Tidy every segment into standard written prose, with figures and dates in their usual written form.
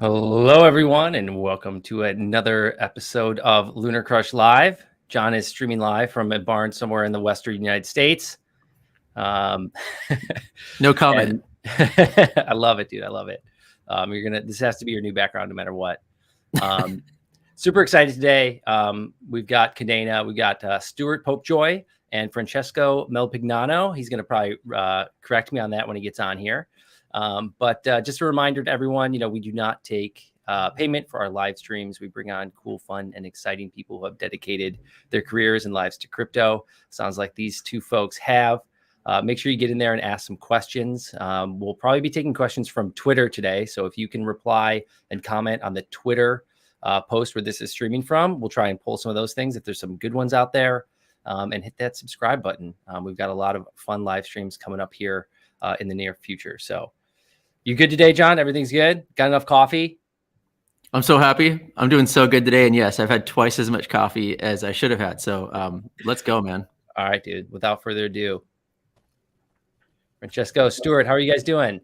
Hello, everyone, and welcome to another episode of LunarCrush Live. John is streaming live from a barn somewhere in the Western United States. No comment. I love it, dude. I love it. This has to be your new background no matter what. Super excited today. We've got Kadena, we got Stuart Popejoy and Francesco Melpignano. He's going to probably correct me on that when he gets on here. But just a reminder to everyone, we do not take payment for our live streams. We bring on cool, fun, and exciting people who have dedicated their careers and lives to crypto. Sounds like these two folks have. Make sure you get in there and ask some questions. We'll probably be taking questions from Twitter today. So if you can reply and comment on the Twitter post where this is streaming from, we'll try and pull some of those things if there's some good ones out there, and hit that subscribe button. We've got a lot of fun live streams coming up here in the near future. So you good today, John? Everything's good? Got enough coffee? I'm so happy. I'm doing so good today. And yes, I've had twice as much coffee as I should have had. So let's go, man. All right, dude. Without further ado, Francesco, Stuart, how are you guys doing?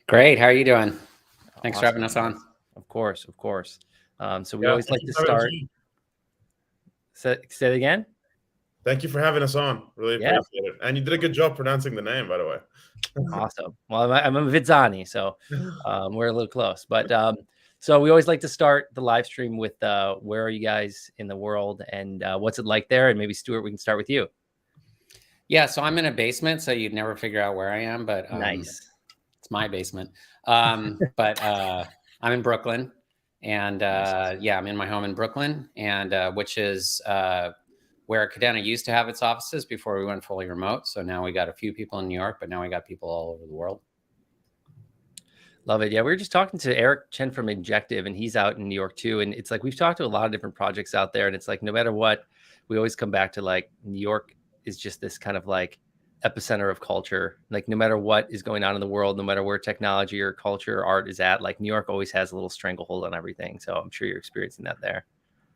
Great. How are you doing? Thanks for having us on. Of course. So we always like to start. Say it again. Thank you for having us on. Really appreciate it. And you did a good job pronouncing the name, by the way. Awesome. Well, I'm a Vizzani, so we're a little close. But so we always like to start the live stream with where are you guys in the world and what's it like there? And maybe, Stuart, we can start with you. Yeah, so I'm in a basement, so you'd never figure out where I am. But nice. It's my basement. But I'm in Brooklyn. And I'm in my home in Brooklyn, and which is where Kadena used to have its offices before we went fully remote. So now we got a few people in New York, but now we got people all over the world. Love it. Yeah, we were just talking to Eric Chen from Injective, and he's out in New York too. And it's like we've talked to a lot of different projects out there, and it's like no matter what, we always come back to like New York is just this kind of like epicenter of culture. Like no matter what is going on in the world, no matter where technology or culture or art is at, like New York always has a little stranglehold on everything. So I'm sure you're experiencing that there.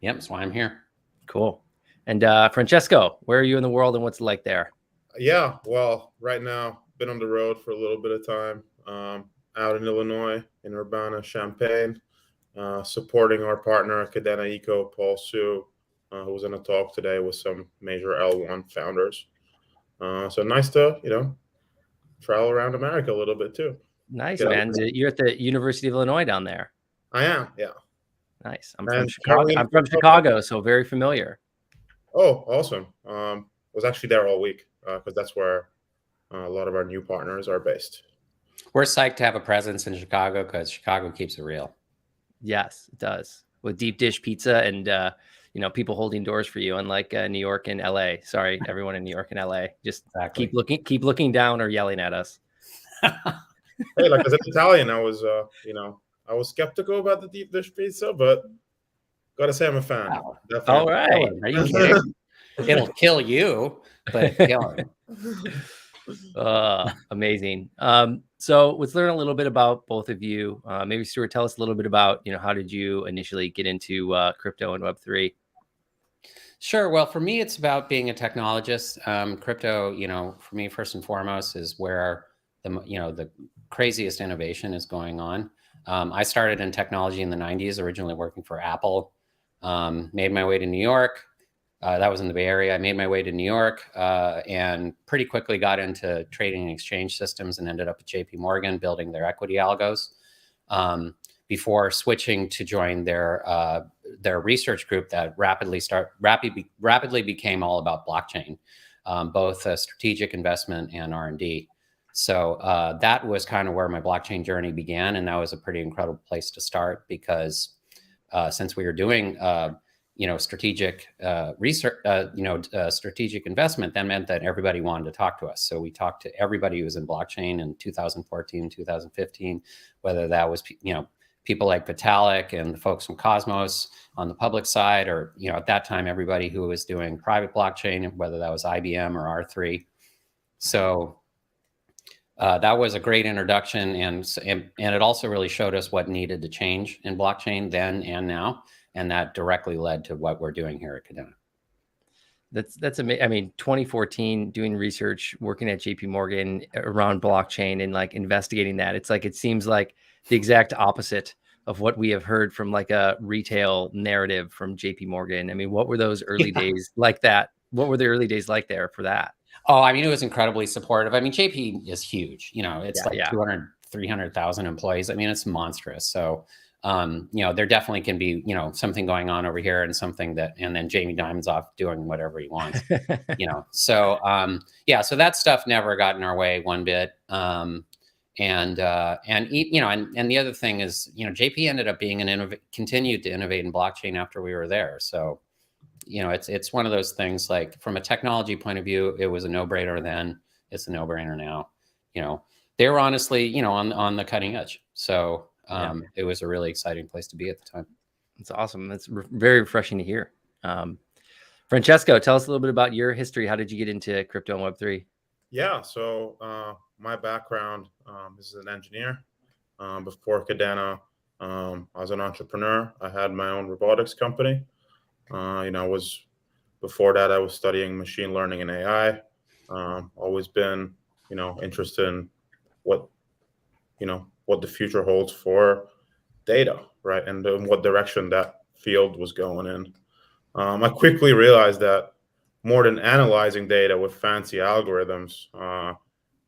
Yep, that's why I'm here. Cool. And Francesco, where are you in the world and what's it like there? Yeah, well, right now, been on the road for a little bit of time, out in Illinois, in Urbana-Champaign, supporting our partner, Kadena Eco, Paul Su, who was in a talk today with some major L1 founders. So nice to, travel around America a little bit too. Nice, man. You're at the University of Illinois down there. I am, yeah. Nice. I'm from Chicago, so very familiar. Oh, awesome. I was actually there all week because that's where a lot of our new partners are based. We're psyched to have a presence in Chicago because Chicago keeps it real. Yes, it does. With deep dish pizza and people holding doors for you, unlike New York and LA. Sorry, everyone in New York and LA. Just keep looking down or yelling at us. Hey, like as an Italian, I was I was skeptical about the deep dish pizza, but gotta say I'm a fan. Wow. All right. Are you kidding? It'll kill you, but kill it. Amazing. So let's learn a little bit about both of you. Maybe Stuart, tell us a little bit about, how did you initially get into crypto and Web3? Sure. Well, for me, it's about being a technologist. Crypto, for me, first and foremost, is where the craziest innovation is going on. I started in technology in the 90s, originally working for Apple. Made my way to New York. That was in the Bay Area. I made my way to New York and pretty quickly got into trading and exchange systems and ended up at JP Morgan building their equity algos before switching to join their research group that rapidly became all about blockchain, both strategic investment and R&D. So that was kind of where my blockchain journey began, and that was a pretty incredible place to start because since we were doing strategic research, strategic investment, that meant that everybody wanted to talk to us. So we talked to everybody who was in blockchain in 2014, 2015, whether that was people like Vitalik and the folks from Cosmos on the public side, or at that time everybody who was doing private blockchain, whether that was IBM or R3. So that was a great introduction, and it also really showed us what needed to change in blockchain then and now, and that directly led to what we're doing here at Kadena. That's amazing. I mean, 2014, doing research, working at JP Morgan around blockchain and like investigating that. It's like, it seems like the exact opposite of what we have heard from like a retail narrative from JP Morgan. I mean, what were those early days like that? What were the early days like there for that? Oh, I mean, it was incredibly supportive. I mean, JP is huge, you know, it's like 200, 300,000 employees. I mean, it's monstrous. So, you know, there definitely can be, you know, something going on over here and something that, and then Jamie Dimon's off doing whatever he wants, you know? So, yeah, so that stuff never got in our way one bit. You know, and the other thing is, you know, JP ended up being continued to innovate in blockchain after we were there. So, you know, it's one of those things, like from a technology point of view, it was a no-brainer then. It's a no-brainer now. You know, they were honestly, you know, on the cutting edge. So it was a really exciting place to be at the time. It's awesome. That's very refreshing to hear. Francesco, tell us a little bit about your history. How did you get into crypto and Web3? Yeah, so my background is as an engineer. Before Kadena, I was an entrepreneur. I had my own robotics company. You know, before that, I was studying machine learning and AI. Always been, you know, interested in what the future holds for data, right? And in what direction that field was going in. I quickly realized that more than analyzing data with fancy algorithms,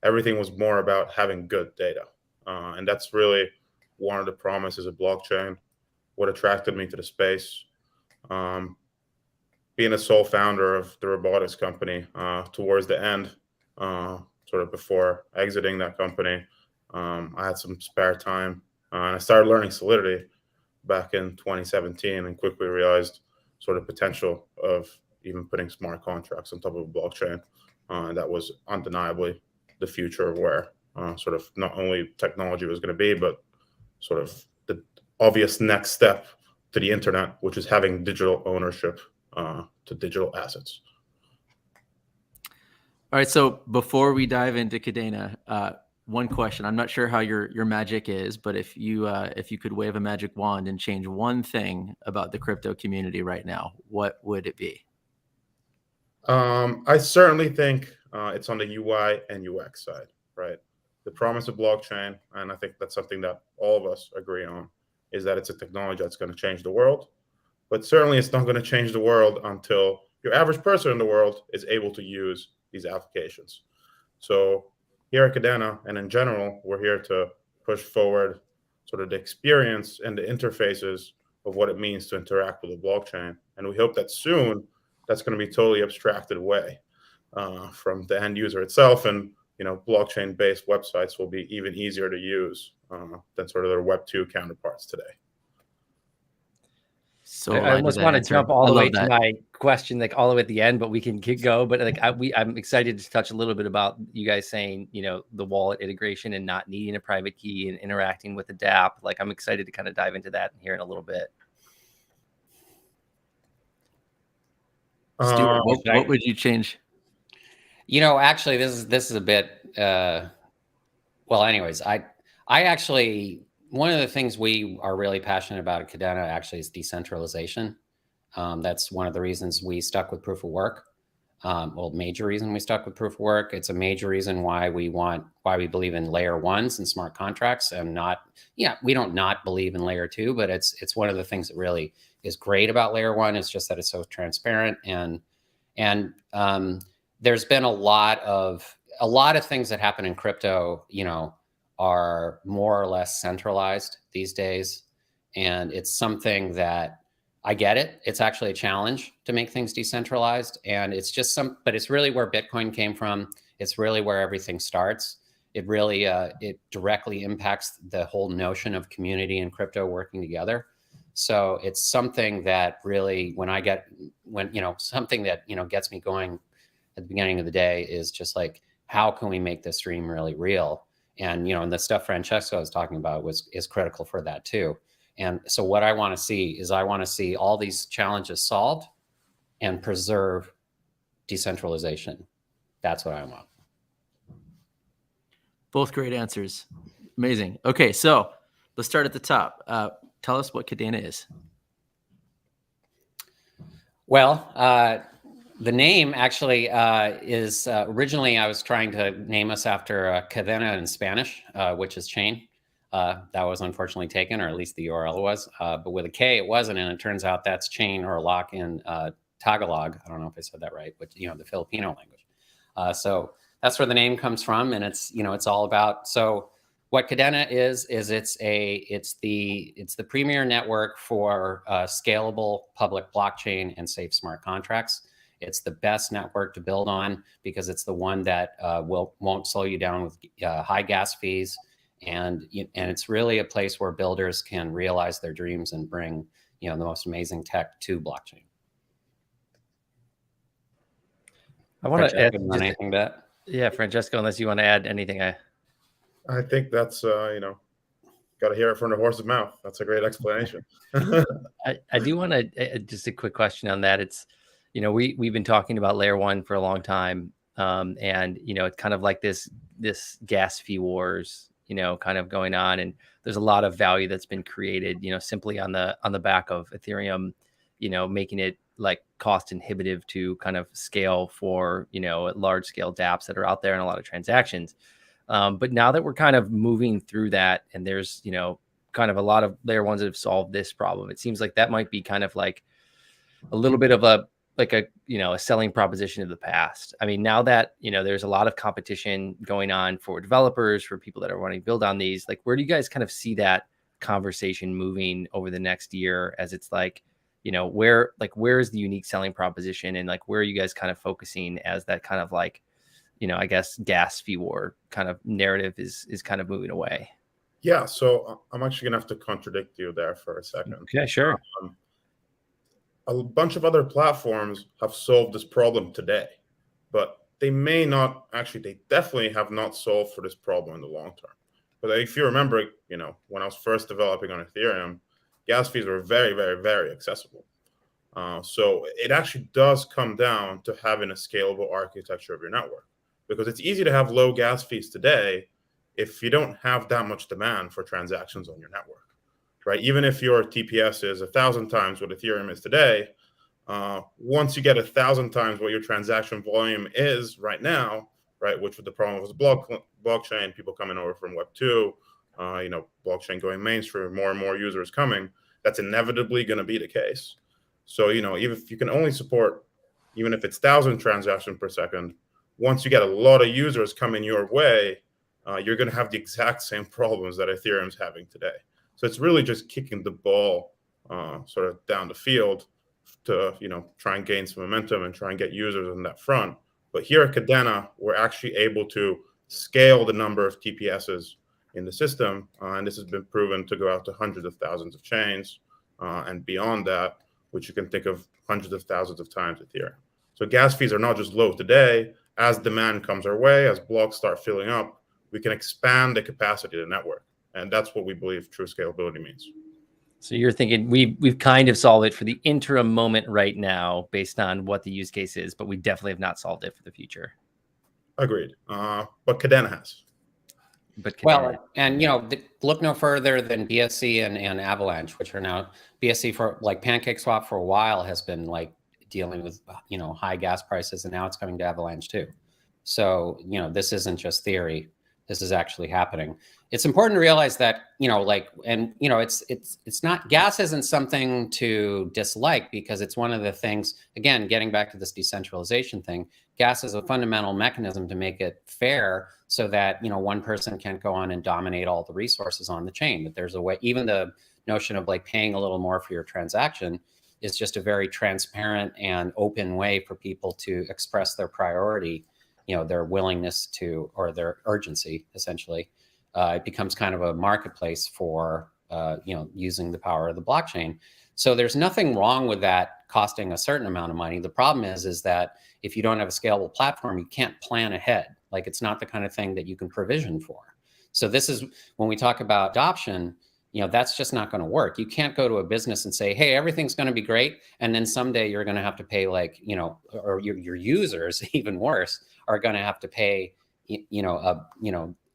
everything was more about having good data. And that's really one of the promises of blockchain, what attracted me to the space. Being a sole founder of the robotics company, towards the end, sort of before exiting that company, I had some spare time, and I started learning Solidity back in 2017, and quickly realized sort of potential of even putting smart contracts on top of a blockchain. And that was undeniably the future of where sort of not only technology was going to be, but sort of the obvious next step to the internet, which is having digital ownership to digital assets. All right. So before we dive into Kadena, one question. I'm not sure how your magic is, but if you could wave a magic wand and change one thing about the crypto community right now, what would it be? I certainly think it's on the UI and UX side, right? The promise of blockchain, and I think that's something that all of us agree on, is that it's a technology that's going to change the world. But certainly it's not going to change the world until your average person in the world is able to use these applications. So here at Kadena, and in general, we're here to push forward sort of the experience and the interfaces of what it means to interact with a blockchain. And we hope that soon that's going to be totally abstracted away from the end user itself. And, you know, blockchain-based websites will be even easier to use than sort of their Web 2 counterparts today. So I almost want to jump all the way to my question, like all the way at the end, but we can go. But like I'm excited to touch a little bit about you guys saying, you know, the wallet integration and not needing a private key and interacting with the DApp. Like I'm excited to kind of dive into that here in a little bit. Stuart, what would you change? You know, actually, this is a bit. Well, anyways, I actually. One of the things we are really passionate about at Kadena actually is decentralization. That's one of the reasons we stuck with proof of work. Well, major reason we stuck with proof of work. It's a major reason why we believe in layer ones and smart contracts, and not, we don't not believe in layer two, but it's one of the things that really is great about layer one. It's just that it's so transparent, and there's been a lot of things that happen in crypto, you know, are more or less centralized these days. And it's something that I get it. It's actually a challenge to make things decentralized. And it's just but it's really where Bitcoin came from. It's really where everything starts. It really, it directly impacts the whole notion of community and crypto working together. So it's something that really, something that, you know, gets me going at the beginning of the day is just like, how can we make this dream really real? And, you know, and the stuff Francesco was talking about is critical for that too. And so what I want to see is all these challenges solved and preserve decentralization. That's what I want. Both great answers. Amazing. Okay, so let's start at the top. Tell us what Kadena is. Well, the name actually is originally I was trying to name us after Kadena in Spanish, which is chain. That was unfortunately taken, or at least the URL was. But with a K, it wasn't, and it turns out that's chain or lock in Tagalog. I don't know if I said that right, but the Filipino language. So that's where the name comes from, and it's it's all about. So what Kadena is it's the premier network for scalable public blockchain and safe smart contracts. It's the best network to build on because it's the one that won't slow you down with high gas fees, and it's really a place where builders can realize their dreams and bring the most amazing tech to blockchain. I want to add anything to that. Yeah, Francesco, unless you want to add anything. I think that's got to hear it from the horse's mouth. That's a great explanation. I do want to just a quick question on that. It's we've been talking about layer one for a long time, and it's kind of like this gas fee wars kind of going on, and there's a lot of value that's been created simply on the back of Ethereum, making it like cost inhibitive to kind of scale for large scale dApps that are out there and a lot of transactions. But now that we're kind of moving through that, and there's kind of a lot of layer ones that have solved this problem, it seems like that might be kind of like a little bit of a selling proposition of the past. I mean, now that there's a lot of competition going on for developers, for people that are wanting to build on these, like where do you guys kind of see that conversation moving over the next year, as it's like where is the unique selling proposition, and like where are you guys kind of focusing as that kind of like I guess gas fee war kind of narrative is kind of moving away? Yeah, so I'm actually gonna have to contradict you there for a second. Okay, sure. A bunch of other platforms have solved this problem today, but they may not actually. They definitely have not solved for this problem in the long term. But if you remember, when I was first developing on Ethereum, gas fees were very, very, very accessible. So it actually does come down to having a scalable architecture of your network, because it's easy to have low gas fees today if you don't have that much demand for transactions on your network, right? Even if your TPS is 1,000 times what Ethereum is today, once you get 1,000 times what your transaction volume is right now, right, which was the problem was blockchain, people coming over from Web 2, blockchain going mainstream, more and more users coming, that's inevitably going to be the case. So, even if you can only support, even if it's 1,000 transactions per second, once you get a lot of users coming your way, you're going to have the exact same problems that Ethereum's having today. So it's really just kicking the ball sort of down the field to, try and gain some momentum and try and get users on that front. But here at Kadena, we're actually able to scale the number of TPSs in the system. And this has been proven to go out to hundreds of thousands of chains and beyond that, which you can think of hundreds of thousands of times Ethereum. So gas fees are not just low today. As demand comes our way, as blocks start filling up, we can expand the capacity of the network. And that's what we believe true scalability means. So you're thinking we've kind of solved it for the interim moment right now based on what the use case is, but we definitely have not solved it for the future. Agreed. But Kadena has. Well, and look no further than BSC and Avalanche, which are now BSC for like PancakeSwap for a while has been like dealing with high gas prices, and now it's coming to Avalanche too. So this isn't just theory. This is actually happening. It's important to realize that, it's not, gas isn't something to dislike, because it's one of the things, again, getting back to this decentralization thing, gas is a fundamental mechanism to make it fair so that, one person can't go on and dominate all the resources on the chain. But there's a way, even the notion of like paying a little more for your transaction is just a very transparent and open way for people to express their priority, their willingness to, or their urgency, essentially. It becomes kind of a marketplace for, using the power of the blockchain. So there's nothing wrong with that costing a certain amount of money. The problem is that if you don't have a scalable platform, you can't plan ahead. Like, it's not the kind of thing that you can provision for. So this is when we talk about adoption, that's just not going to work. You can't go to a business and say, hey, everything's going to be great, and then someday you're going to have to pay or your users, even worse, are going to have to pay,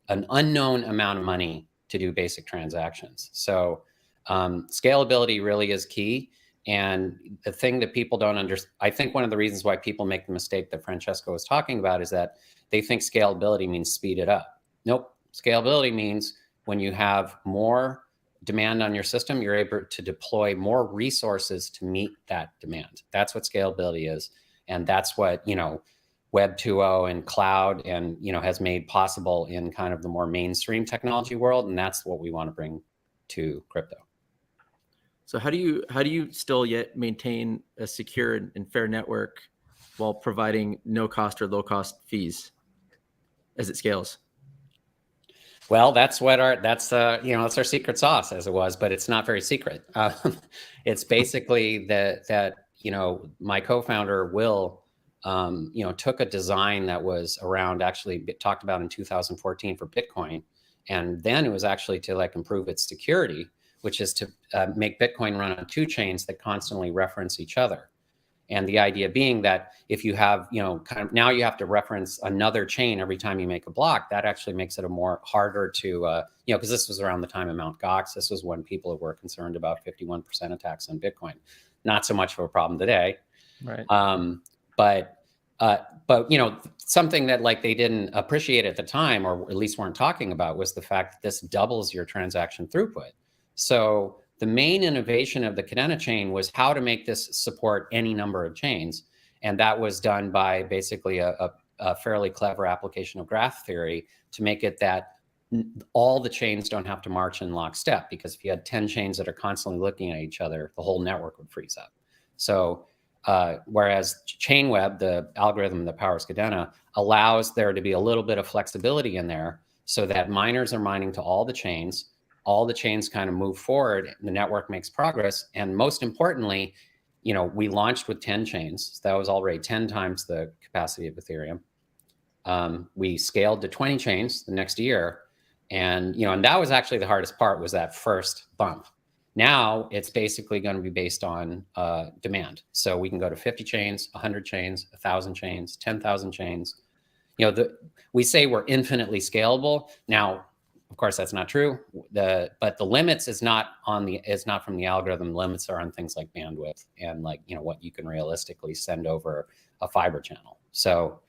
an unknown amount of money to do basic transactions. So scalability really is key. And the thing that people don't understand, I think one of the reasons why people make the mistake that Francesco was talking about is that they think scalability means speed it up. Nope. Scalability means when you have more demand on your system, you're able to deploy more resources to meet that demand. That's what scalability is. And that's what, Web 2.0 and cloud and, has made possible in kind of the more mainstream technology world. And that's what we want to bring to crypto. So how do you still yet maintain a secure and fair network while providing no cost or low cost fees as it scales? Well, that's our secret sauce, as it was, but it's not very secret. It's basically that my co-founder Will, took a design that was around, actually talked about in 2014 for Bitcoin, and then it was actually to improve its security, which is to make Bitcoin run on 2 chains that constantly reference each other. And the idea being that if you have, now you have to reference another chain every time you make a block, that actually makes it a more harder to, because this was around the time of Mt. Gox. This was when people were concerned about 51% attacks on Bitcoin. Not so much of a problem today. Right. But something that they didn't appreciate at the time, or at least weren't talking about, was the fact that this doubles your transaction throughput. So the main innovation of the Kadena chain was how to make this support any number of chains. And that was done by basically a fairly clever application of graph theory to make it that all the chains don't have to march in lockstep, because if you had 10 chains that are constantly looking at each other, the whole network would freeze up. So whereas ChainWeb, the algorithm that powers Kadena, allows there to be a little bit of flexibility in there so that miners are mining to all the chains kind of move forward, the network makes progress. And most importantly, we launched with 10 chains. So that was already 10 times the capacity of Ethereum. We scaled to 20 chains the next year. And, and that was actually the hardest part, was that first bump. Now it's basically going to be based on demand. So we can go to 50 chains, 100 chains, 1,000 chains, 10,000 chains. We say we're infinitely scalable. Now, of course, that's not true. But the limits is not from the algorithm. The limits are on things like bandwidth and what you can realistically send over a fiber channel. So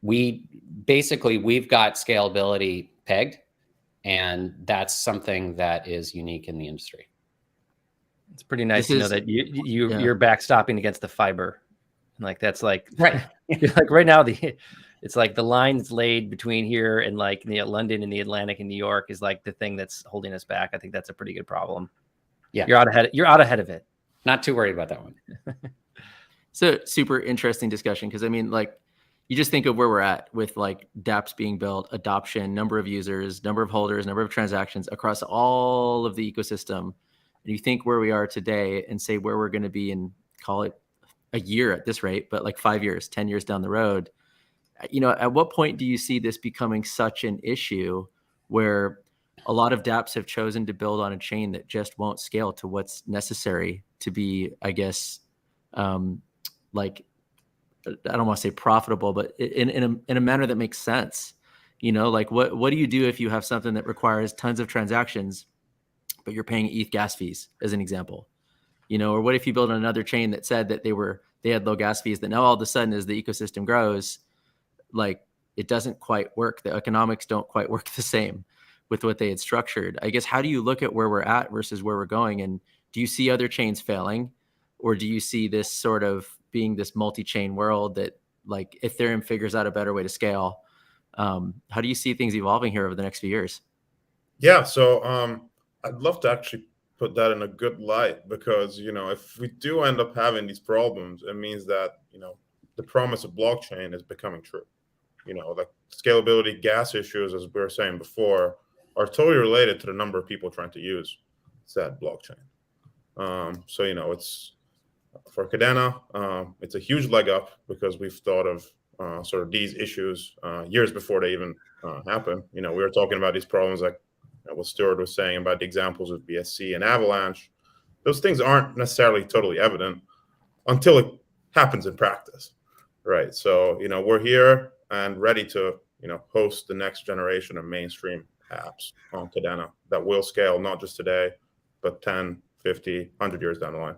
we've got scalability pegged, and that's something that is unique in the industry. It's pretty nice to know that you're backstopping against the fiber. That's right. Right now it's the lines laid between here and London and the Atlantic and New York is the thing that's holding us back. I think that's a pretty good problem. Yeah. You're out ahead of it. Not too worried about that one. So super interesting discussion. Cause you just think of where we're at with dApps being built, adoption, number of users, number of holders, number of transactions across all of the ecosystem. And you think where we are today and say where we're going to be in, call it a year at this rate, but 5 years, 10 years down the road. At what point do you see this becoming such an issue where a lot of dApps have chosen to build on a chain that just won't scale to what's necessary to be, I guess, I don't want to say profitable, but in a manner that makes sense? What do you do if you have something that requires tons of transactions, but you're paying ETH gas fees, as an example? Or what if you build another chain that said that they had low gas fees, that now all of a sudden, as the ecosystem grows, it doesn't quite work. The economics don't quite work the same with what they had structured. I guess, how do you look at where we're at versus where we're going? And do you see other chains failing, or do you see this sort of being this multi-chain world that Ethereum figures out a better way to scale? How do you see things evolving here over the next few years? Yeah. So I'd love to actually put that in a good light, because, if we do end up having these problems, it means that, the promise of blockchain is becoming true. Scalability, gas issues, as we were saying before, are totally related to the number of people trying to use said blockchain. So, it's for Kadena, it's a huge leg up, because we've thought of sort of these issues years before they even happen. We were talking about these problems what Stuart was saying about the examples of BSC and Avalanche. Those things aren't necessarily totally evident until it happens in practice, right? So, we're here and ready to, host the next generation of mainstream apps on Kadena that will scale not just today, but 10, 50, 100 years down the line.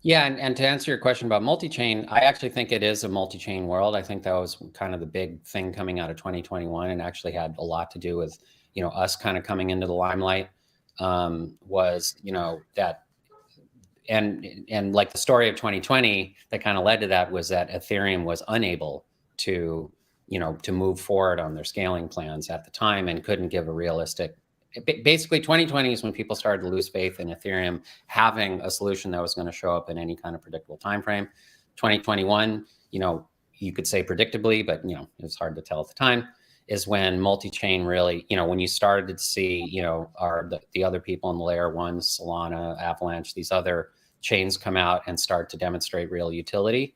Yeah, and to answer your question about multi-chain, I actually think it is a multi-chain world. I think that was kind of the big thing coming out of 2021, and actually had a lot to do with, us kind of coming into the limelight, was, that, and like the story of 2020 that kind of led to that was that Ethereum was unable to, to move forward on their scaling plans at the time and couldn't give a realistic. Basically, 2020 is when people started to lose faith in Ethereum having a solution that was going to show up in any kind of predictable time frame. 2021, you could say predictably, but it was hard to tell at the time, is when multi-chain really, when you started to see, the other people in the layer ones, Solana, Avalanche, these other chains come out and start to demonstrate real utility.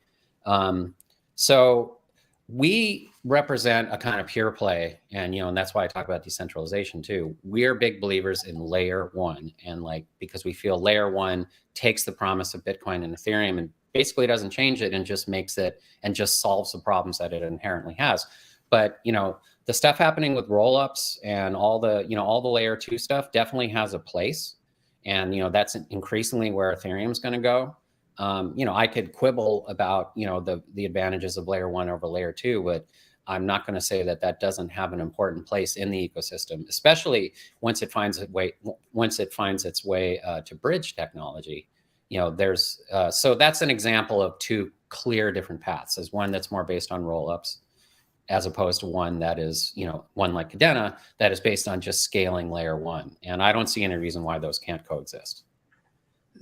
So we represent a kind of pure play, and and that's why I talk about decentralization too. We're big believers in layer one, and because we feel layer one takes the promise of Bitcoin and Ethereum and basically doesn't change it and just makes it and just solves the problems that it inherently has. But the stuff happening with rollups and all the layer two stuff definitely has a place, and that's increasingly where Ethereum is going to go. I could quibble about the advantages of layer one over layer two, but I'm not going to say that doesn't have an important place in the ecosystem, especially once it finds its way to bridge technology. There's so that's an example of two clear different paths. There's one that's more based on rollups, as opposed to one that is, one like Kadena that is based on just scaling layer one. And I don't see any reason why those can't coexist.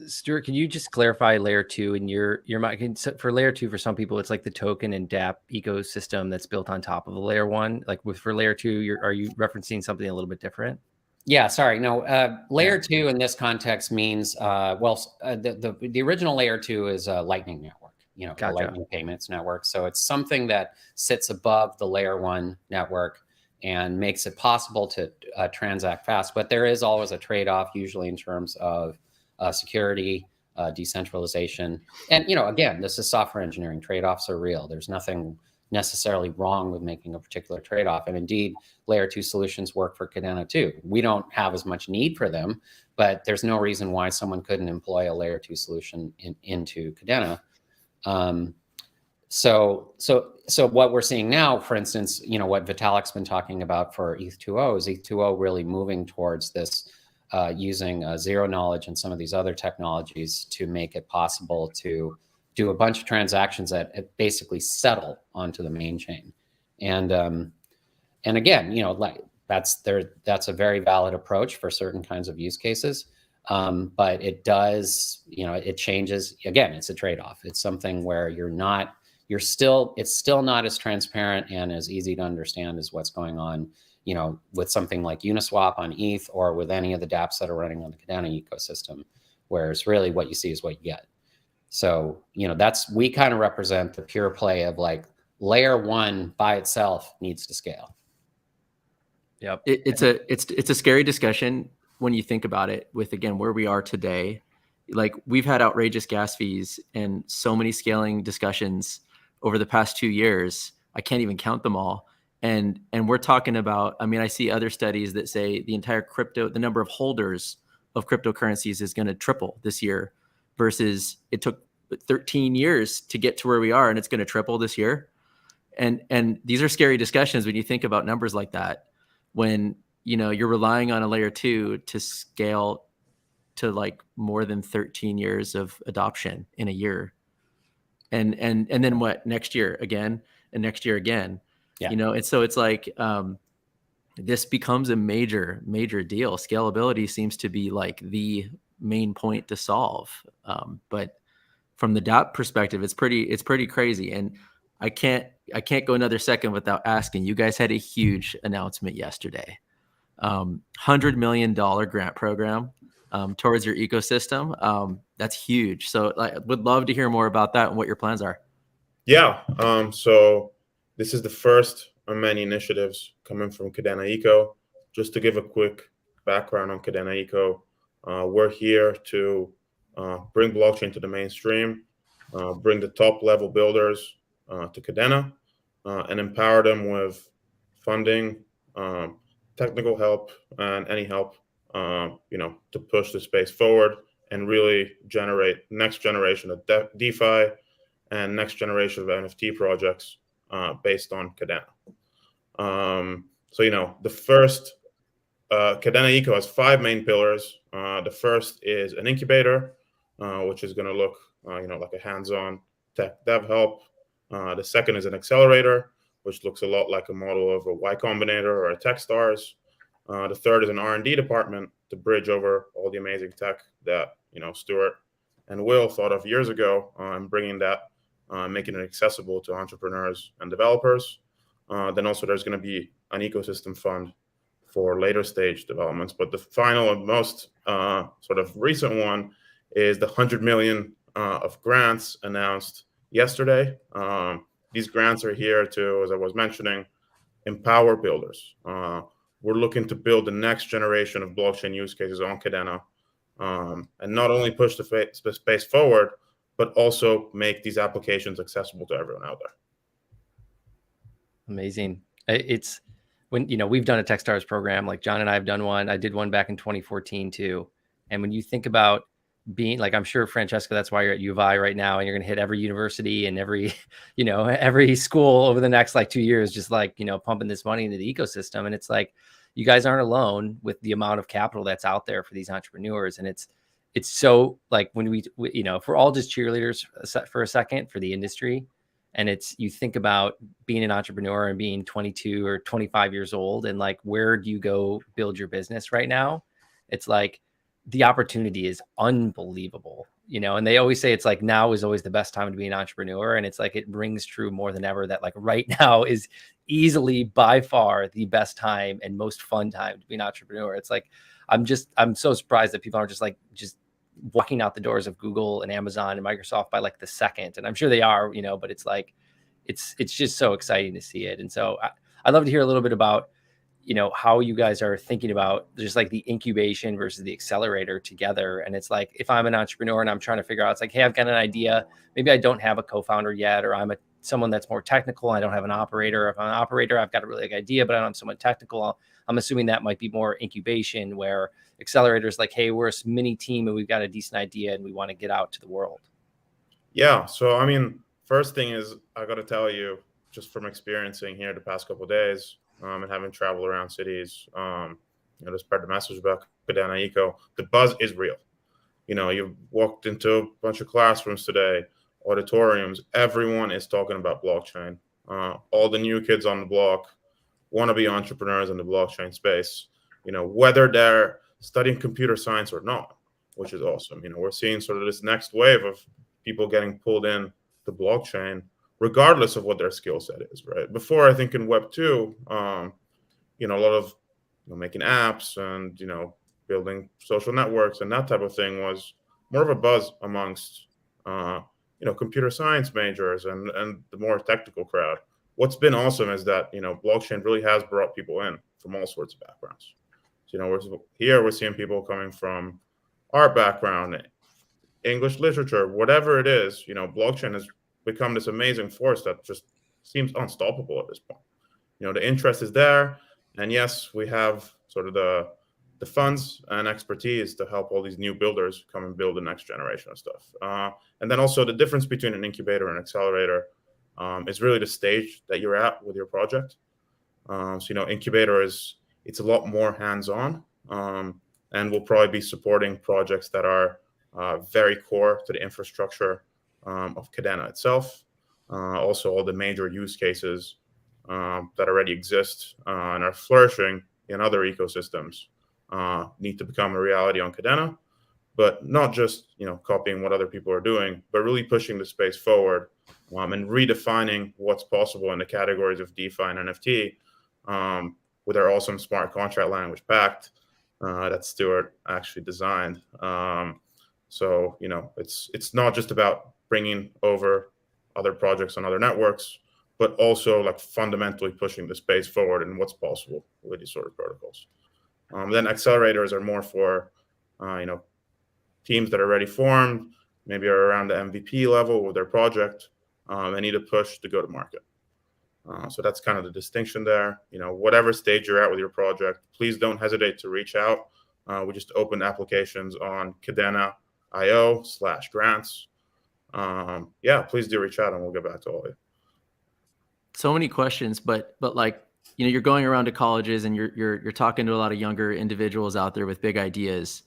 Stuart, can you just clarify layer two in your mind? For layer two, for some people, it's like the token and dApp ecosystem that's built on top of the layer one. For layer two, are you referencing something a little bit different? Yeah, sorry. No, layer two in this context means, the original layer two is a Lightning network, Gotcha. A Lightning payments network. So it's something that sits above the layer one network and makes it possible to transact fast. But there is always a trade-off, usually in terms of security, decentralization. And, again, this is software engineering. Trade-offs are real. There's nothing necessarily wrong with making a particular trade-off. And indeed, layer two solutions work for Kadena too. We don't have as much need for them, but there's no reason why someone couldn't employ a layer two solution into Kadena. So what we're seeing now, for instance, what Vitalik's been talking about for ETH2O is ETH2O really moving towards this, using zero knowledge and some of these other technologies to make it possible to do a bunch of transactions that basically settle onto the main chain. And again, that's a very valid approach for certain kinds of use cases. But it does, it changes. Again, it's a trade-off. It's something where it's still not as transparent and as easy to understand as what's going on, with something like Uniswap on ETH or with any of the dApps that are running on the Kadena ecosystem, whereas really what you see is what you get. So, we kind of represent the pure play of layer one by itself needs to scale. Yep. It's a scary discussion when you think about it with, again, where we are today. We've had outrageous gas fees and so many scaling discussions over the past 2 years. I can't even count them all. And we're talking about, I see other studies that say the number of holders of cryptocurrencies is going to triple this year, versus it took 13 years to get to where we are, and it's going to triple this year. And these are scary discussions when you think about numbers like that, when you're relying on a layer two to scale to more than 13 years of adoption in a year, and then what, next year again, and next year again. Yeah. And so it's this becomes a major deal. Scalability seems to be the main point to solve. But from the dApp perspective, it's pretty crazy. And I can't go another second without asking, you guys had a huge announcement yesterday, $100 million grant program towards your ecosystem. That's huge. So I would love to hear more about that and what your plans are. Yeah. So this is the first of many initiatives coming from Kadena Eco. Just to give a quick background on Kadena Eco, we're here to bring blockchain to the mainstream, bring the top level builders to Kadena, and empower them with funding, technical help, and any help, to push the space forward and really generate next generation of DeFi and next generation of NFT projects based on Kadena. So the first Kadena Eco has 5 main pillars. The first is an incubator, which is going to look, like a hands-on tech dev help. The second is an accelerator, which looks a lot like a model of a Y Combinator or a Techstars. The third is an R&D department to bridge over all the amazing tech that Stuart and Will thought of years ago, and bringing that, making it accessible to entrepreneurs and developers. Then also there's going to be an ecosystem fund for later stage developments. But the final and most sort of recent one is the 100 million of grants announced yesterday. These grants are here to, as I was mentioning, empower builders. We're looking to build the next generation of blockchain use cases on Kadena, and not only push the space forward, but also make these applications accessible to everyone out there. Amazing. It's when, we've done a Techstars program, like John and I have done one. I did one back in 2014 too. And when you think about being like, I'm sure Francesco, that's why you're at U of I right now, and you're going to hit every university and every, every school over the next like 2 years, just like, pumping this money into the ecosystem. And it's like, you guys aren't alone with the amount of capital that's out there for these entrepreneurs. And it's so like when we if we're all just cheerleaders for a second for the industry, and you think about being an entrepreneur and being 22 or 25 years old, and like, where do you go build your business right now? It's like, the opportunity is unbelievable, and they always say it's like now is always the best time to be an entrepreneur. And it's like, it rings true more than ever that like right now is easily by far the best time and most fun time to be an entrepreneur. It's like, I'm so surprised that people aren't just walking out the doors of Google and Amazon and Microsoft by like the second. And I'm sure they are, but it's like, it's just so exciting to see it. And so I'd love to hear a little bit about, how you guys are thinking about just like the incubation versus the accelerator together. And it's like, if I'm an entrepreneur and I'm trying to figure out, it's like, hey, I've got an idea. Maybe I don't have a co-founder yet, or I'm someone that's more technical. I don't have an operator. If I'm an operator, I've got a really good idea, but I don't have someone technical. I'm assuming that might be more incubation, where accelerators like, hey, we're a mini team and we've got a decent idea and we want to get out to the world. Yeah. So, I mean, first thing is, I got to tell you, just from experiencing here the past couple of days, and having traveled around cities, to spread the message about Kadena Eco, the buzz is real. You've walked into a bunch of classrooms today, auditoriums, everyone is talking about blockchain. All the new kids on the block want to be entrepreneurs in the blockchain space, whether they're studying computer science or not, which is awesome. We're seeing sort of this next wave of people getting pulled in to blockchain, regardless of what their skill set is, right? Before, I think in Web 2, a lot of making apps and, building social networks and that type of thing was more of a buzz amongst, computer science majors and the more technical crowd. What's been awesome is that, blockchain really has brought people in from all sorts of backgrounds. So, we're seeing people coming from art background, English literature, whatever it is, blockchain has become this amazing force that just seems unstoppable at this point. The interest is there, and yes, we have sort of the funds and expertise to help all these new builders come and build the next generation of stuff. And then also the difference between an incubator and accelerator is really the stage that you're at with your project. Incubator it's a lot more hands-on, and we'll probably be supporting projects that are very core to the infrastructure of Kadena itself. Also, all the major use cases that already exist and are flourishing in other ecosystems need to become a reality on Kadena, but not just copying what other people are doing, but really pushing the space forward and redefining what's possible in the categories of DeFi and NFT with our awesome smart contract language Pact that Stuart actually designed. So it's not just about bringing over other projects on other networks, but also like fundamentally pushing the space forward and what's possible with these sort of protocols. Then accelerators are more for teams that are already formed, maybe are around the MVP level with their project, and need to push to go to market. So that's kind of the distinction there. Whatever stage you're at with your project, please don't hesitate to reach out. We just opened applications on Kadena.io/grants. Please do reach out and we'll get back to all of you. So many questions, but like you know, you're going around to colleges and you're talking to a lot of younger individuals out there with big ideas.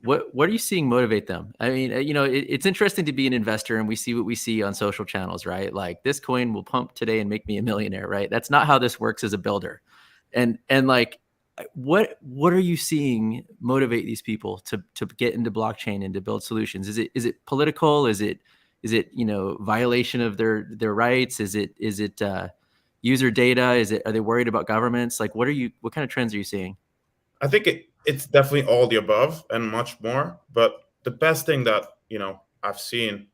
What are you seeing motivate them? I mean, you know, it's interesting to be an investor, and we see what we see on social channels, right? Like, this coin will pump today and make me a millionaire, right? That's not how this works as a builder. And like, what are you seeing motivate these people to get into blockchain and to build solutions? Is it political? Is it you know, violation of their rights? Is it user data? Are they worried about governments? Like, what kind of trends are you seeing? I think it's definitely all the above and much more. But the best thing that, you know, I've seen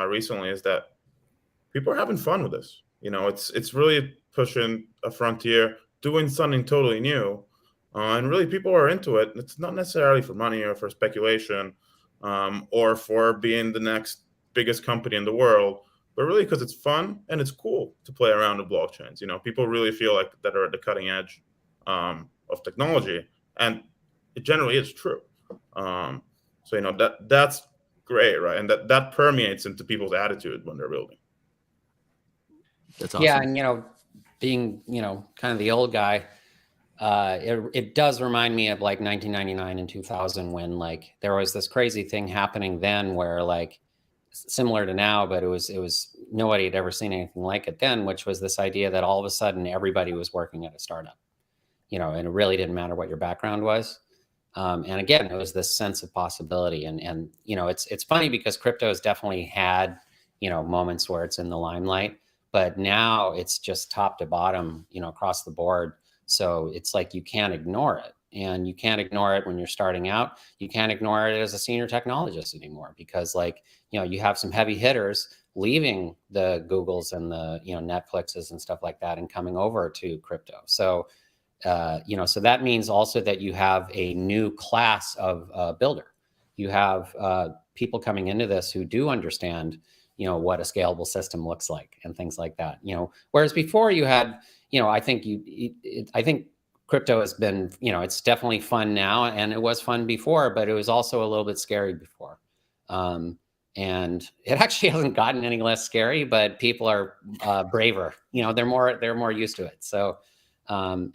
recently is that people are having fun with this. You know, it's really pushing a frontier, doing something totally new, and really people are into it. It's not necessarily for money or for speculation, or for being the next biggest company in the world, but really because it's fun and it's cool to play around with blockchains. You know, people really feel like that are at the cutting edge of technology, and it generally is true. So you know, that's great, right? And that permeates into people's attitude when they're building. That's awesome. Yeah, and you know, being, you know, kind of the old guy, it does remind me of like 1999 and 2000, when like there was this crazy thing happening then where, like, similar to now, but it was nobody had ever seen anything like it then, which was this idea that all of a sudden everybody was working at a startup, you know, and it really didn't matter what your background was. And again, it was this sense of possibility. And you know, it's funny because crypto has definitely had, you know, moments where it's in the limelight, but now it's just top to bottom, you know, across the board. So it's like you can't ignore it. And you can't ignore it when you're starting out. You can't ignore it as a senior technologist anymore, because, like, you know, you have some heavy hitters leaving the Googles and the, you know, Netflixes and stuff like that and coming over to crypto. So, you know, so that means also that you have a new class of builder. You have people coming into this who do understand, you know, what a scalable system looks like and things like that. You know, whereas before you had, you know, I think crypto has been, you know, it's definitely fun now, and it was fun before, but it was also a little bit scary before. And it actually hasn't gotten any less scary, but people are braver. You know, they're more used to it. So, and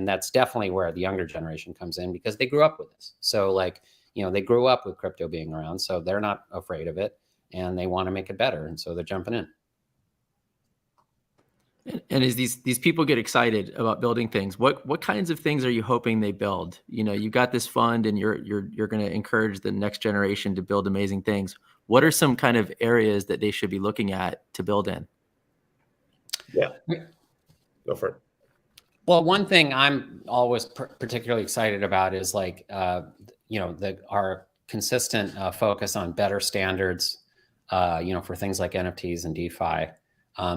that's definitely where the younger generation comes in, because they grew up with this. So, like, you know, they grew up with crypto being around, so they're not afraid of it, and they want to make it better, and so they're jumping in. And as these people get excited about building things, what kinds of things are you hoping they build? You know, you got this fund, and you're going to encourage the next generation to build amazing things. What are some kind of areas that they should be looking at to build in? Yeah, go for it. Well, one thing I'm always particularly excited about is, like, you know, our consistent focus on better standards, you know, for things like NFTs and DeFi,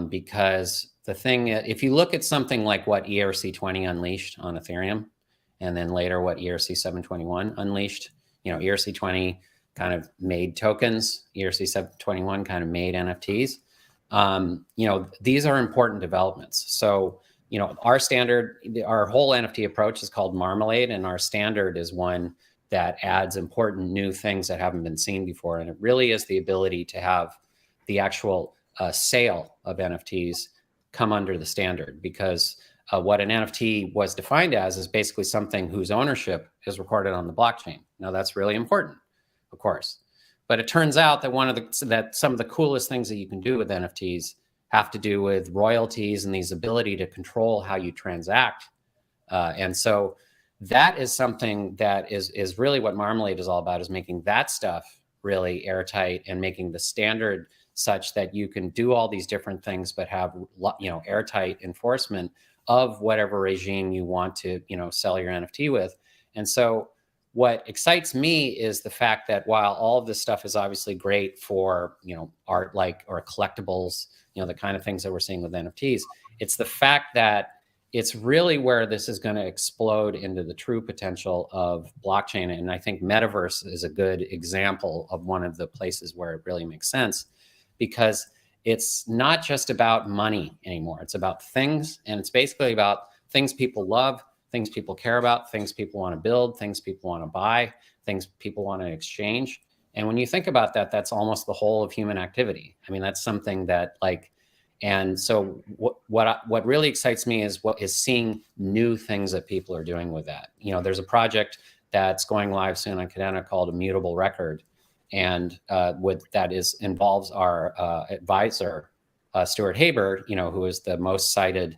because the thing, if you look at something like what ERC20 unleashed on Ethereum, and then later what ERC 721 unleashed, you know, ERC20 kind of made tokens, ERC 721 kind of made NFTs. You know, these are important developments. So, you know, our standard, our whole NFT approach is called Marmalade, and our standard is one that adds important new things that haven't been seen before. And it really is the ability to have the actual sale of NFTs come under the standard, because what an NFT was defined as is basically something whose ownership is recorded on the blockchain. Now, that's really important, of course, but it turns out that some of the coolest things that you can do with NFTs have to do with royalties and these ability to control how you transact. And so that is something that is really what Marmalade is all about, is making that stuff really airtight and making the standard such that you can do all these different things, but have, you know, airtight enforcement of whatever regime you want to, you know, sell your NFT with. And so what excites me is the fact that while all of this stuff is obviously great for, you know, art, like, or collectibles, you know, the kind of things that we're seeing with NFTs, it's the fact that it's really where this is going to explode into the true potential of blockchain. And I think metaverse is a good example of one of the places where it really makes sense, because it's not just about money anymore. It's about things, and it's basically about things people love, things people care about, things people want to build, things people want to buy, things people want to exchange. And when you think about that, that's almost the whole of human activity. I mean, that's something that, like, And so what really excites me is seeing new things that people are doing with that. You know, there's a project that's going live soon on Kadena called Immutable Record, and involves our advisor Stuart Haber, you know, who is the most cited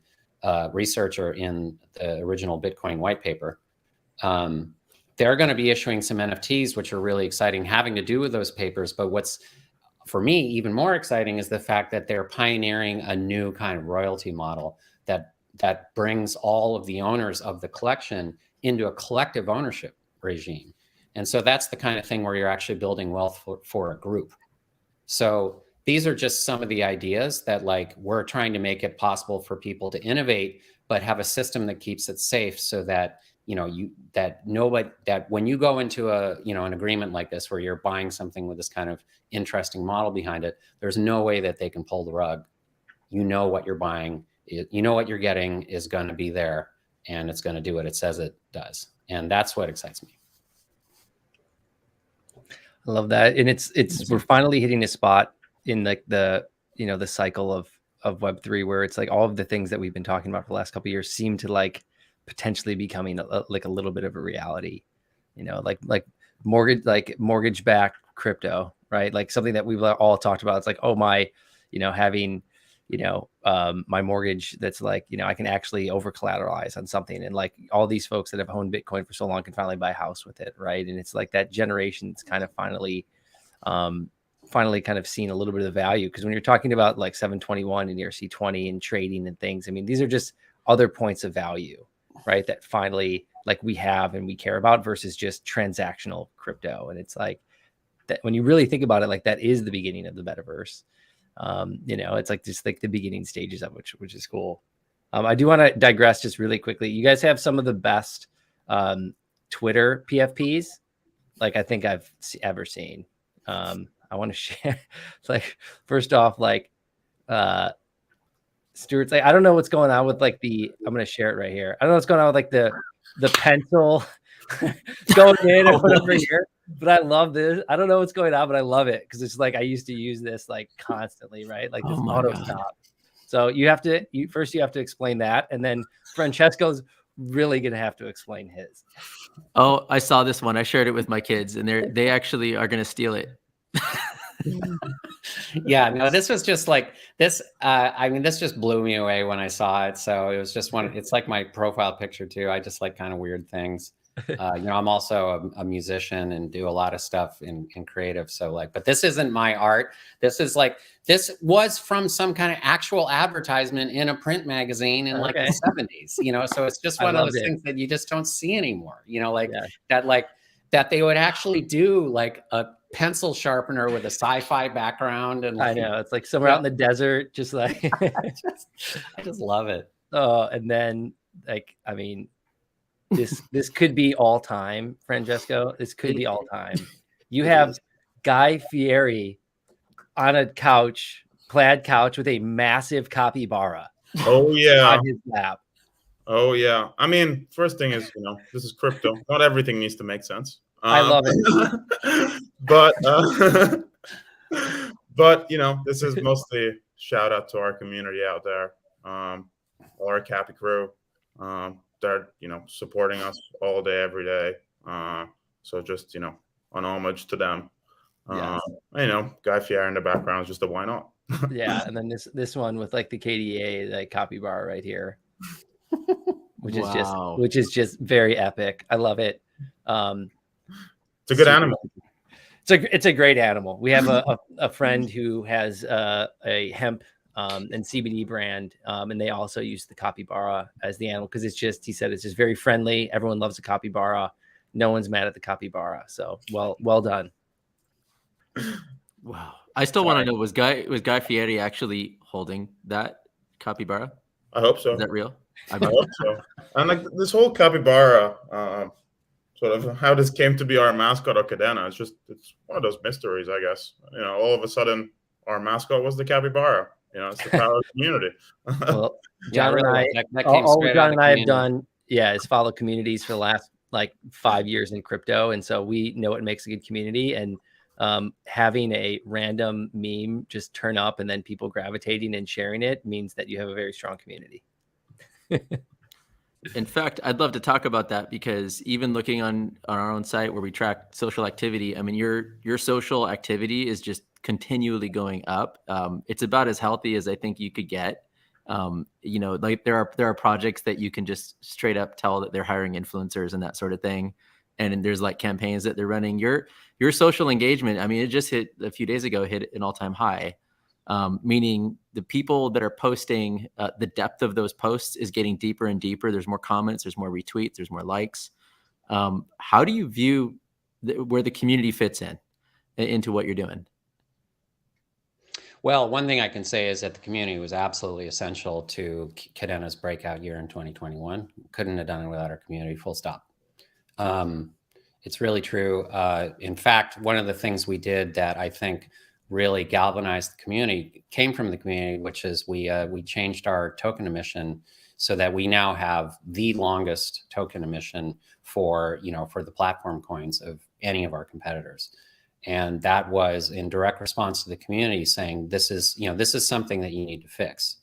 researcher in the original Bitcoin white paper. They're going to be issuing some NFTs, which are really exciting, having to do with those papers. But what's, for me, even more exciting is the fact that they're pioneering a new kind of royalty model that brings all of the owners of the collection into a collective ownership regime. And so that's the kind of thing where you're actually building wealth for a group. So these are just some of the ideas that, like, we're trying to make it possible for people to innovate, but have a system that keeps it safe, so that, you know, that when you go into an agreement like this, where you're buying something with this kind of interesting model behind it, there's no way that they can pull the rug. You know what you're buying, you know what you're getting is going to be there, and it's going to do what it says it does. And that's what excites me. I love that. And we're finally hitting a spot in the cycle of Web3, where it's like all of the things that we've been talking about for the last couple of years seem to like potentially becoming a little bit of a reality, you know, like mortgage-backed crypto, right? Like something that we've all talked about. It's like, oh, my, you know, having, you know, my mortgage that's like, you know, I can actually over collateralize on something. And like all these folks that have owned Bitcoin for so long can finally buy a house with it. Right. And it's like that generation's kind of finally kind of seen a little bit of the value. Because when you're talking about like 721 and ERC20 and trading and things, I mean, these are just other points of value, right? That finally like we have and we care about, versus just transactional crypto. And it's like that when you really think about it, like that is the beginning of the metaverse. You know, it's like just like the beginning stages of which is cool. I do want to digress just really quickly. You guys have some of the best Twitter PFPs, like I think I've ever seen. I want to share. It's like, first off, like Stuart's like, I don't know what's going on with like I'm going to share it right here. I don't know what's going on with like the pencil going in and put over here. But I love this. I don't know what's going on, but I love it because it's like I used to use this like constantly, right? Like this auto stop. So you have to explain that, and then Francesco's really gonna have to explain his. Oh, I saw this one. I shared it with my kids, and they actually are gonna steal it. Yeah, no, this was just like this. I mean, this just blew me away when I saw it. So it was just it's like my profile picture too. I just like kind of weird things. You know, I'm also a musician and do a lot of stuff in creative. So like, but this isn't my art. This was from some kind of actual advertisement in a print magazine in like the 70s, you know? So it's just one of those things that you just don't see anymore, you know, like that they would actually do like a pencil sharpener with a sci-fi background. And I know it's like somewhere out in the desert, just like, I just love it. Oh, and then like, I mean, this could be all time, Francesco. This could be all time. You have Guy Fieri on a plaid couch with a massive capybara. Oh yeah, on his lap. Oh yeah. I mean, first thing is, you know, this is crypto. Not everything needs to make sense. I love it. But you know, this is mostly shout out to our community out there, all our Cappy crew. They're, you know, supporting us all day, every day. So just, you know, an homage to them. Yes. You know, Guy Fieri in the background is just a why not. Yeah, and then this one with like the KDA, like capybara right here, which is just very epic. I love it. It's a good animal. It's a great animal. We have a friend who has a hemp and CBD brand, and they also use the capybara as the animal because he said it's just very friendly. Everyone loves the capybara. No one's mad at the capybara. So well done. Wow. I still want to know, was Guy Fieri actually holding that capybara? I hope so. Is that real? I hope so. And like this whole capybara, sort of how this came to be our mascot of Kadena, it's one of those mysteries, I guess. You know, all of a sudden our mascot was the capybara. You know, it's the power of the community. Well, John and I, all John and I have done, is follow communities for the last like 5 years in crypto, and so we know what makes a good community. And having a random meme just turn up and then people gravitating and sharing it means that you have a very strong community. In fact, I'd love to talk about that, because even looking on our own site where we track social activity, I mean, your social activity is just continually going up. It's about as healthy as I think you could get. You know, like there are projects that you can just straight up tell that they're hiring influencers and that sort of thing. And there's like campaigns that they're running. Your social engagement, I mean, it just hit a few days ago, hit an all-time high. Meaning the people that are posting, the depth of those posts is getting deeper and deeper. There's more comments, there's more retweets, there's more likes. How do you view where the community fits into what you're doing? Well, one thing I can say is that the community was absolutely essential to Kadena's breakout year in 2021. Couldn't have done it without our community, full stop. It's really true. In fact, one of the things we did that I think really galvanized the community came from the community, which is we changed our token emission so that we now have the longest token emission for the platform coins of any of our competitors. And that was in direct response to the community saying, this is something that you need to fix.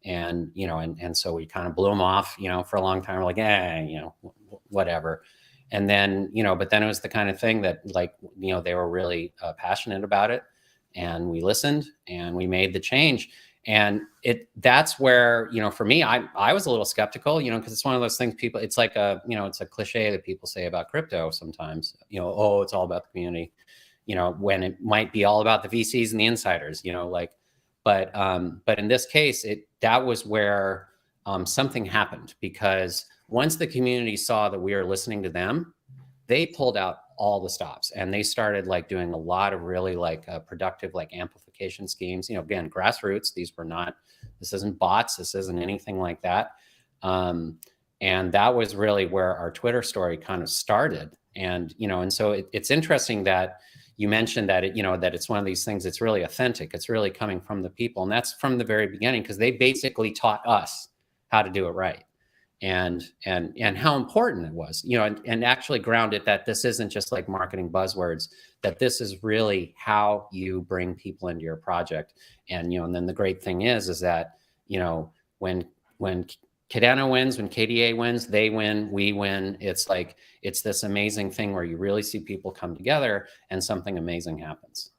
And, and so we kind of blew them off, for a long time. We're like, whatever. And then, but then it was the kind of thing that they were really passionate about it. And we listened and we made the change. And that's where, for me, I was a little skeptical, because it's one of those things it's like it's a cliche that people say about crypto sometimes, oh, it's all about the community, when it might be all about the VCs and the insiders, but in this case, that was where something happened, because once the community saw that we were listening to them, they pulled out all the stops and they started doing a lot of really productive amplification schemes. Again, grassroots. This isn't bots. This isn't anything like that. And that was really where our Twitter story kind of started. And and so it's interesting that you mentioned that that it's one of these things that's really authentic. It's really coming from the people, and that's from the very beginning, because they basically taught us how to do it right. And how important it was, and actually ground it that this isn't just like marketing buzzwords, that this is really how you bring people into your project. And, and then the great thing is that, when Kadena wins, when KDA wins, they win, we win. It's this amazing thing where you really see people come together and something amazing happens.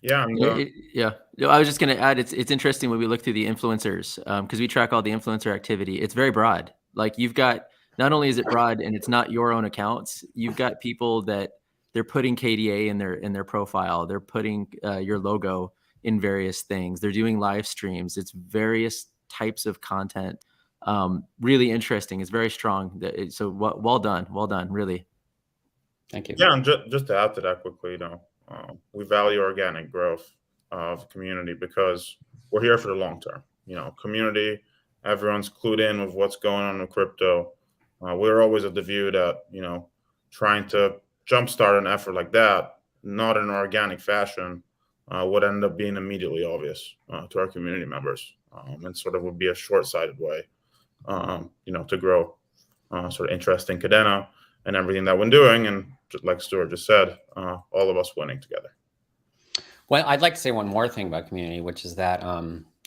Yeah. I was just going to add, it's interesting when we look through the influencers, because we track all the influencer activity. It's very broad. Like you've got, not only is it broad and it's not your own accounts, you've got people that they're putting KDA in their profile. They're putting your logo in various things. They're doing live streams. It's various types of content. Really interesting. It's very strong. So well done, really. Thank you. Yeah, and just to add to that quickly, we value organic growth of community because we're here for the long term. Community, everyone's clued in with what's going on in crypto. We're always of the view that, trying to jumpstart an effort like that, not in an organic fashion, would end up being immediately obvious to our community members, and sort of would be a short-sighted way, to grow sort of interest in Kadena and everything that we're doing. And just like Stuart just said, all of us winning together. Well, I'd like to say one more thing about community, which is that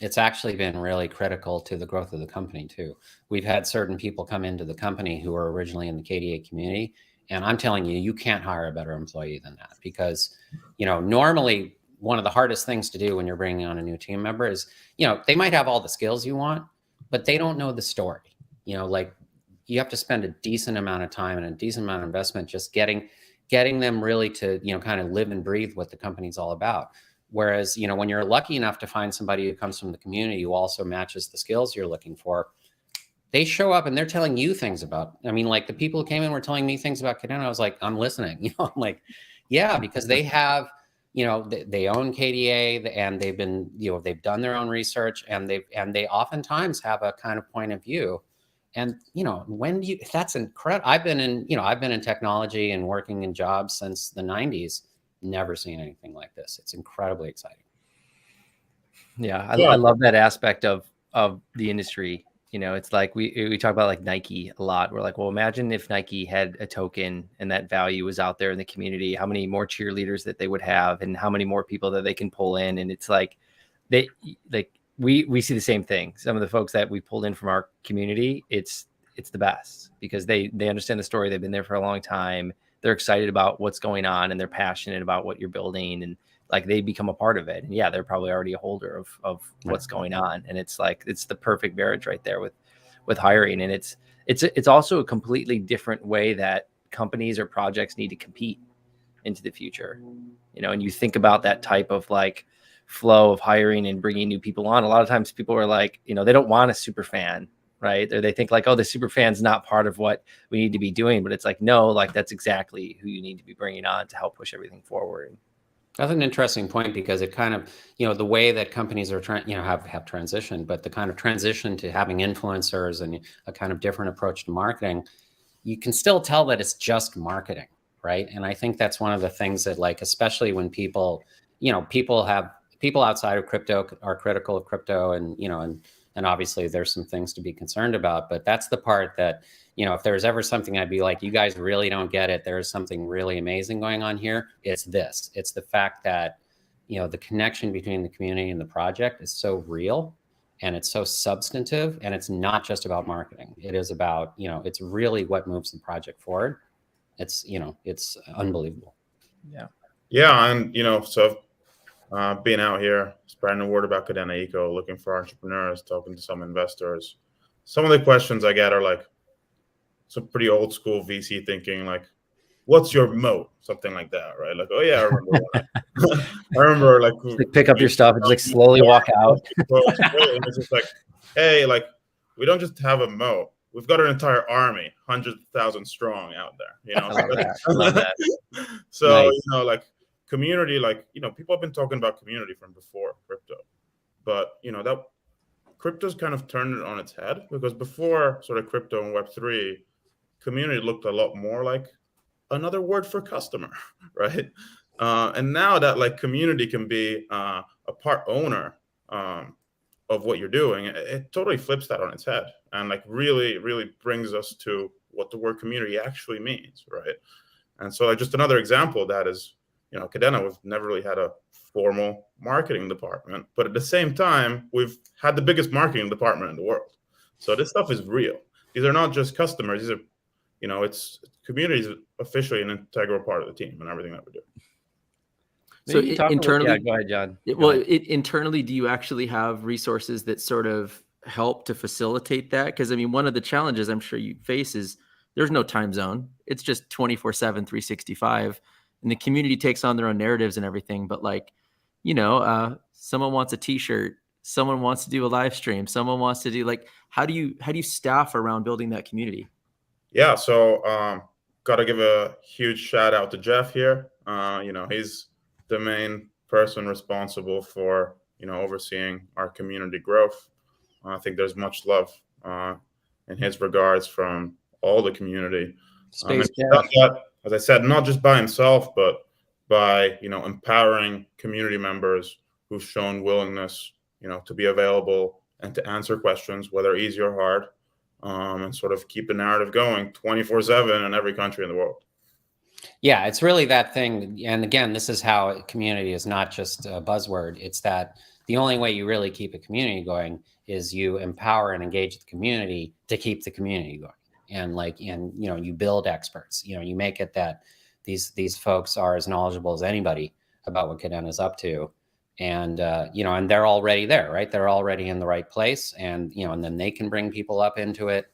it's actually been really critical to the growth of the company too. We've had certain people come into the company who were originally in the KDA community. And I'm telling you, you can't hire a better employee than that, because, normally one of the hardest things to do when you're bringing on a new team member is, they might have all the skills you want, but they don't know the story. You have to spend a decent amount of time and a decent amount of investment just getting them really to, kind of live and breathe what the company's all about. Whereas, when you're lucky enough to find somebody who comes from the community who also matches the skills you're looking for, they show up and they're telling you things about, the people who came in were telling me things about Kadena. I was like, I'm listening, I'm like, yeah, because they have, they own KDA and they've been, they've done their own research and they oftentimes have a kind of point of view. And, that's incredible. I've been in technology and working in jobs since the 90s, never seen anything like this. It's incredibly exciting. Yeah. I love that aspect of the industry. You know, it's like we talk about like Nike a lot. We're like, well, imagine if Nike had a token and that value was out there in the community, how many more cheerleaders that they would have and how many more people that they can pull in. And it's like we see the same thing. Some of the folks that we pulled in from our community, it's the best because they understand the story. They've been there for a long time. They're excited about what's going on and they're passionate about what you're building, and like they become a part of it. And yeah, they're probably already a holder of what's going on. And it's like, it's the perfect marriage right there with hiring. And it's also a completely different way that companies or projects need to compete into the future, you know. And you think about that type of like flow of hiring and bringing new people on. A lot of times people are like, you know, they don't want a super fan, right? Or they think like, oh, the super fan's not part of what we need to be doing. But it's like, no, like that's exactly who you need to be bringing on to help push everything forward. That's an interesting point because it kind of, you know, the way that companies are trying, you know, have transitioned, but the kind of transition to having influencers and a kind of different approach to marketing, you can still tell that it's just marketing, right? And I think that's one of the things that, like, especially when people, you know, people outside of crypto are critical of crypto, and, you know, and obviously there's some things to be concerned about, but that's the part that, you know, if there's ever something I'd be like, you guys really don't get it, there's something really amazing going on here, it's this. It's the fact that, you know, the connection between the community and the project is so real and it's so substantive, and it's not just about marketing. It is about, you know, it's really what moves the project forward. It's, you know, it's unbelievable. Yeah. Yeah. And, you know, so being out here, spreading the word about Kadena Eco, looking for entrepreneurs, talking to some investors, some of the questions I get are like some pretty old school VC thinking, like, what's your moat? Something like that, right? Like, oh yeah, I remember that. I remember like pick up your stuff and just like slowly walk out. And it's just like, hey, like, we don't just have a moat. We've got an entire army, hundreds of thousands strong out there, you know? I love that. So, Nice. you know, like community, like, you know, people have been talking about community from before crypto, but, you know, that crypto's kind of turned it on its head, because before sort of crypto and Web3, community looked a lot more like another word for customer, right? And now that like community can be a part owner of what you're doing, it totally flips that on its head, and like really, really brings us to what the word community actually means, right? And so like, just another example of that is, you know, Kadena, we've never really had a formal marketing department, but at the same time, we've had the biggest marketing department in the world. So this stuff is real. These are not just customers. These are, you know, it's community is officially an integral part of the team and everything that we do. So internally, yeah, go ahead, John. Internally, do you actually have resources that sort of help to facilitate that? Because I mean, one of the challenges I'm sure you face is there's no time zone. It's just 24/7, 365, and the community takes on their own narratives and everything. But like, you know, someone wants a T-shirt, someone wants to do a live stream, someone wants to do like, how do you staff around building that community? Yeah, so got to give a huge shout out to Jeff here. You know, he's the main person responsible for, you know, overseeing our community growth. I think there's much love in his regards from all the community. That, as I said, not just by himself, but by, you know, empowering community members who've shown willingness, you know, to be available and to answer questions, whether easy or hard, and sort of keep the narrative going 24/7 in every country in the world. Yeah, it's really that thing. And again, this is how community is not just a buzzword. It's that the only way you really keep a community going is you empower and engage the community to keep the community going. And like, and, you know, you build experts, you know, you make it that these folks are as knowledgeable as anybody about what Kadena is up to. And, you know, and they're already there, right? They're already in the right place, and, you know, and then they can bring people up into it.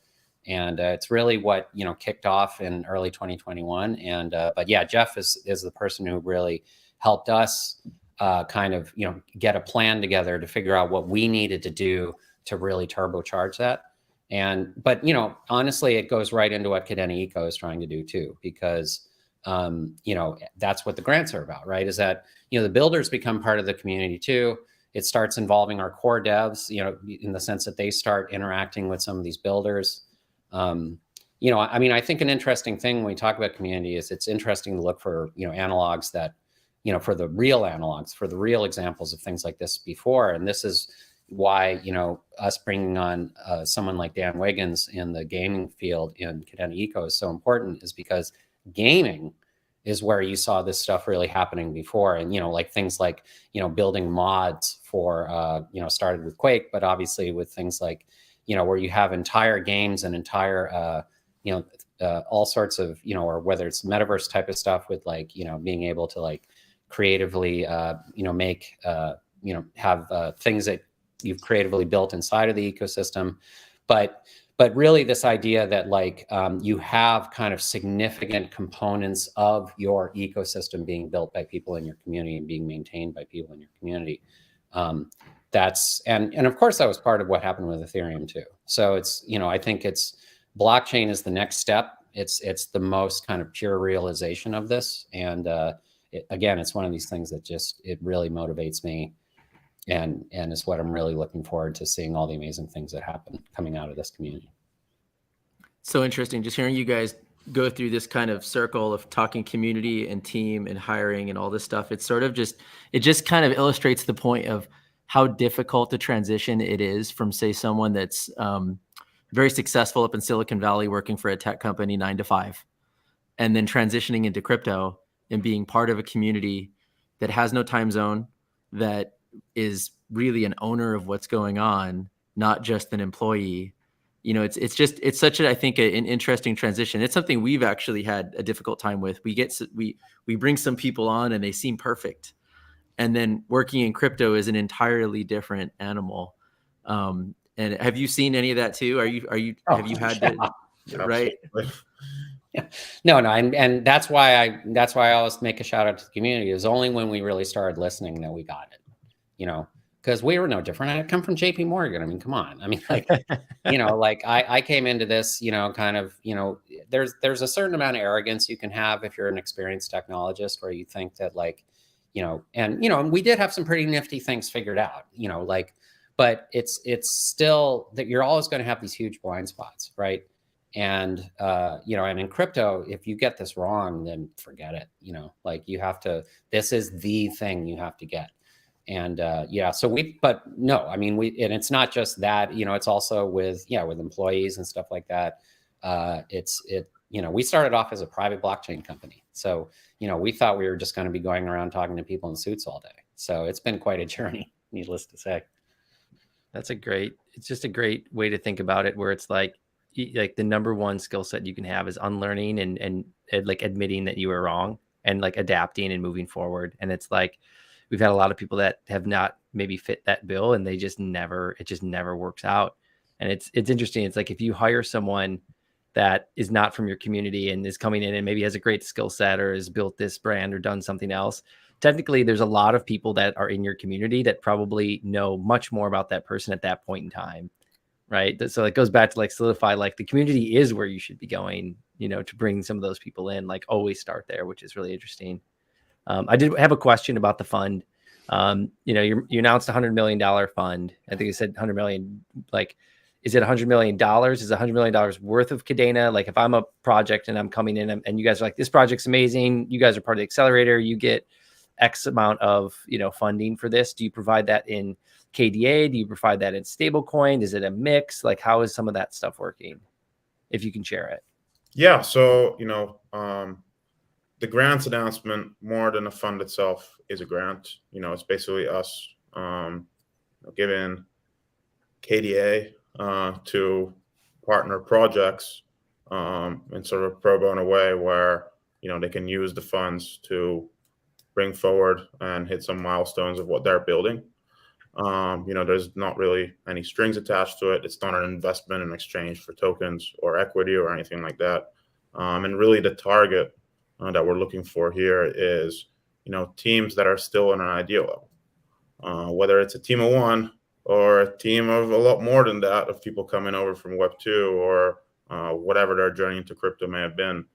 And it's really what, you know, kicked off in early 2021. And, but yeah, Jeff is the person who really helped us kind of, you know, get a plan together to figure out what we needed to do to really turbocharge that. And, but, you know, honestly, it goes right into what Kadena Eco is trying to do too, because, you know, that's what the grants are about, right? Is that, you know, the builders become part of the community too. It starts involving our core devs, you know, in the sense that they start interacting with some of these builders. You know, I mean, I think an interesting thing when we talk about community is it's interesting to look for, you know, analogs that, you know, for the real analogs, for the real examples of things like this before. And this is, why, you know, us bringing on someone like Dan Wiggins in the gaming field in Kadena Eco is so important, is because gaming is where you saw this stuff really happening before. And, you know, like things like, you know, building mods for, you know, started with Quake, but obviously with things like, you know, where you have entire games and entire, you know, all sorts of, you know, or whether it's metaverse type of stuff with like, you know, being able to like creatively, you know, make, you know, have things that you've creatively built inside of the ecosystem. But really this idea that like you have kind of significant components of your ecosystem being built by people in your community and being maintained by people in your community. That's, and of course that was part of what happened with Ethereum too. So it's, you know, I think it's, blockchain is the next step. It's the most kind of pure realization of this. And again, it's one of these things that just, it really motivates me. And is what I'm really looking forward to, seeing all the amazing things that happen coming out of this community. So interesting, just hearing you guys go through this kind of circle of talking community and team and hiring and all this stuff. It's sort of just, it just kind of illustrates the point of how difficult the transition it is from, say, someone that's very successful up in Silicon Valley working for a tech company 9 to 5, and then transitioning into crypto and being part of a community that has no time zone, that is really an owner of what's going on, not just an employee. You know, it's just, it's such a, I think, an interesting transition. It's something we've actually had a difficult time with. We bring some people on and they seem perfect, and then working in crypto is an entirely different animal. And have you seen any of that too? Have you had that? Right? Yeah. No, and that's why I always make a shout out to the community. It was only when we really started listening that we got it. You know, because we were no different. I come from JP Morgan. I mean, come on. I mean, like, you know, like I came into this, you know, kind of, you know, there's a certain amount of arrogance you can have if you're an experienced technologist, where you think that like, you know, and, you know, we did have some pretty nifty things figured out, you know, like, but it's still that you're always going to have these huge blind spots. Right. And, you know, and in crypto, if you get this wrong, then forget it, you know, like you have to, this is the thing you have to get. And yeah, so but no, I mean, and it's not just that, you know, it's also with employees and stuff like that. You know, we started off as a private blockchain company. So, you know, we thought we were just going to be going around talking to people in suits all day. So it's been quite a journey, needless to say. It's just a great way to think about it, where it's like the number one skill set you can have is unlearning and like admitting that you were wrong and like adapting and moving forward. And it's like, we've had a lot of people that have not maybe fit that bill, and it just never works out. And it's interesting. It's like, if you hire someone that is not from your community and is coming in and maybe has a great skill set or has built this brand or done something else, technically there's a lot of people that are in your community that probably know much more about that person at that point in time. Right. So it goes back to like solidify, like the community is where you should be going, you know, to bring some of those people in, like always start there, which is really interesting. I did have a question about the fund. You know, you announced a $100 million fund. I think you said 100 million. Like, is it $100 million? Is $100 million worth of Kadena? Like, if I'm a project and I'm coming in and you guys are like, this project's amazing, you guys are part of the accelerator, you get X amount of, you know, funding for this. Do you provide that in KDA? Do you provide that in stablecoin? Is it a mix? Like, how is some of that stuff working? If you can share it. Yeah. So, you know, the grants announcement, more than a fund itself, is a grant. You know, it's basically us giving KDA to partner projects in sort of a pro bono way, where, you know, they can use the funds to bring forward and hit some milestones of what they're building. You know, there's not really any strings attached to it. It's not an investment in exchange for tokens or equity or anything like that. And really the target that we're looking for here is, you know, teams that are still in an ideal level, whether it's a team of one or a team of a lot more than that, of people coming over from Web 2 or whatever their journey into crypto may have been.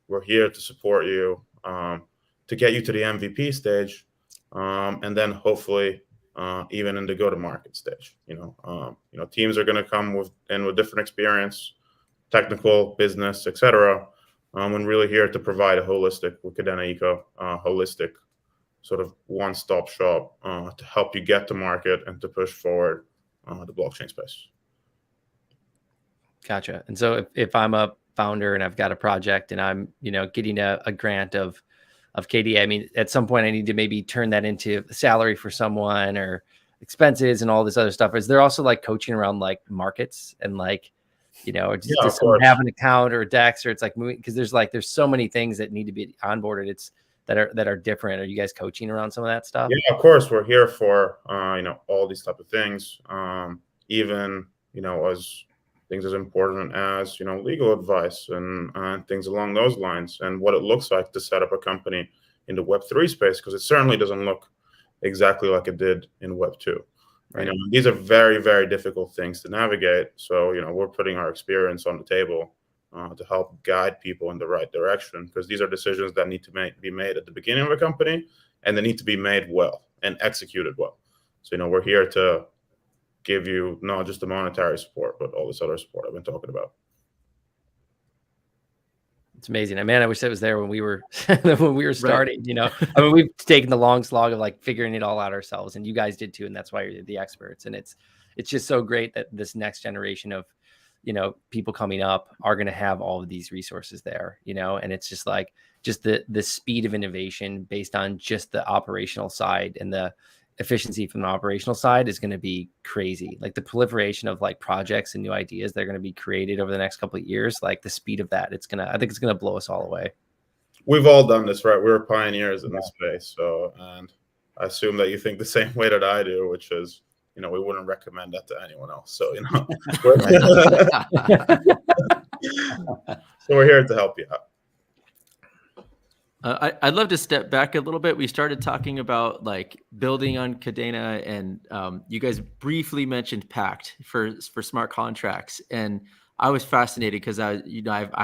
We're here to support you, to get you to the MVP stage, and then hopefully even in the go-to-market stage. You know, teams are going to come with different experience, technical, business, etc. And really here to provide a holistic, with Kadena Eco, holistic sort of one-stop shop to help you get to market and to push forward the blockchain space. Gotcha. And so if I'm a founder and I've got a project and I'm, getting a grant of KD, I mean, at some point I need to maybe turn that into a salary for someone or expenses and all this other stuff. Is there also like coaching around like markets and like, does someone have an account or a DEX, or it's like moving? Because there's so many things that need to be onboarded. That are different. Are you guys coaching around some of that stuff? Yeah, of course. We're here for, all these type of things. Even, as things as important as, legal advice and things along those lines, and what it looks like to set up a company in the Web3 space, because it certainly doesn't look exactly like it did in Web2. Right. These are very, very difficult things to navigate. So, we're putting our experience on the table to help guide people in the right direction, because these are decisions that need to be made at the beginning of a company, and they need to be made well and executed well. So, we're here to give you not just the monetary support, but all this other support I've been talking about. It's amazing. Man, I wish I was there when we were starting, I mean, we've taken the long slog of like figuring it all out ourselves, and you guys did too. And that's why you're the experts. And it's just so great that this next generation of, people coming up are going to have all of these resources there, and it's just like, the speed of innovation based on just the operational side and the efficiency from the operational side is going to be crazy. Like the proliferation of like projects and new ideas that are going to be created over the next couple of years, like the speed of that, I think it's going to blow us all away. We've all done this, right? We're pioneers in this space. So, and I assume that you think the same way that I do, which is, we wouldn't recommend that to anyone else. So, so we're here to help you out. I'd love to step back a little bit. We started talking about like building on Kadena, and you guys briefly mentioned Pact for smart contracts, and I was fascinated because I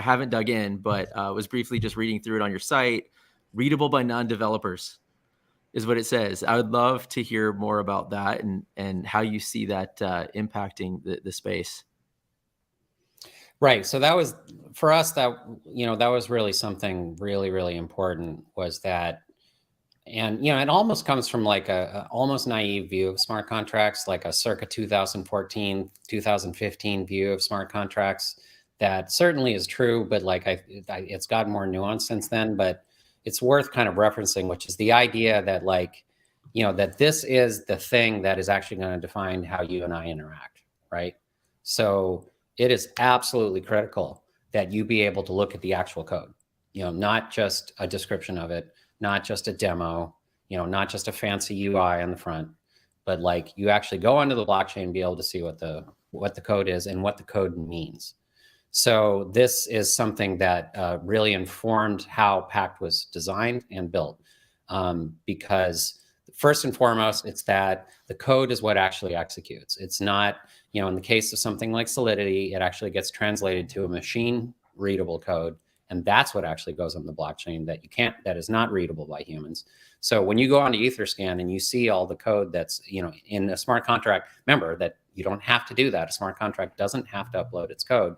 haven't dug in, but was briefly just reading through it on your site. Readable by non-developers is what it says. I would love to hear more about that and how you see that impacting the space. Right. So that was for us, that was really something really, really important, was that, and, it almost comes from like a almost naive view of smart contracts, like a circa 2014, 2015 view of smart contracts. That certainly is true, but like it's gotten more nuanced since then, but it's worth kind of referencing, which is the idea that like, that this is the thing that is actually going to define how you and I interact. Right. So it is absolutely critical that you be able to look at the actual code, not just a description of it, not just a demo, not just a fancy UI on the front, but like you actually go onto the blockchain and be able to see what the code is and what the code means. So this is something that really informed how Pact was designed and built, because first and foremost, it's that the code is what actually executes. It's not, in the case of something like Solidity, it actually gets translated to a machine readable code. And that's what actually goes on the blockchain that is not readable by humans. So when you go onto Etherscan and you see all the code that's, in a smart contract, remember that you don't have to do that. A smart contract doesn't have to upload its code.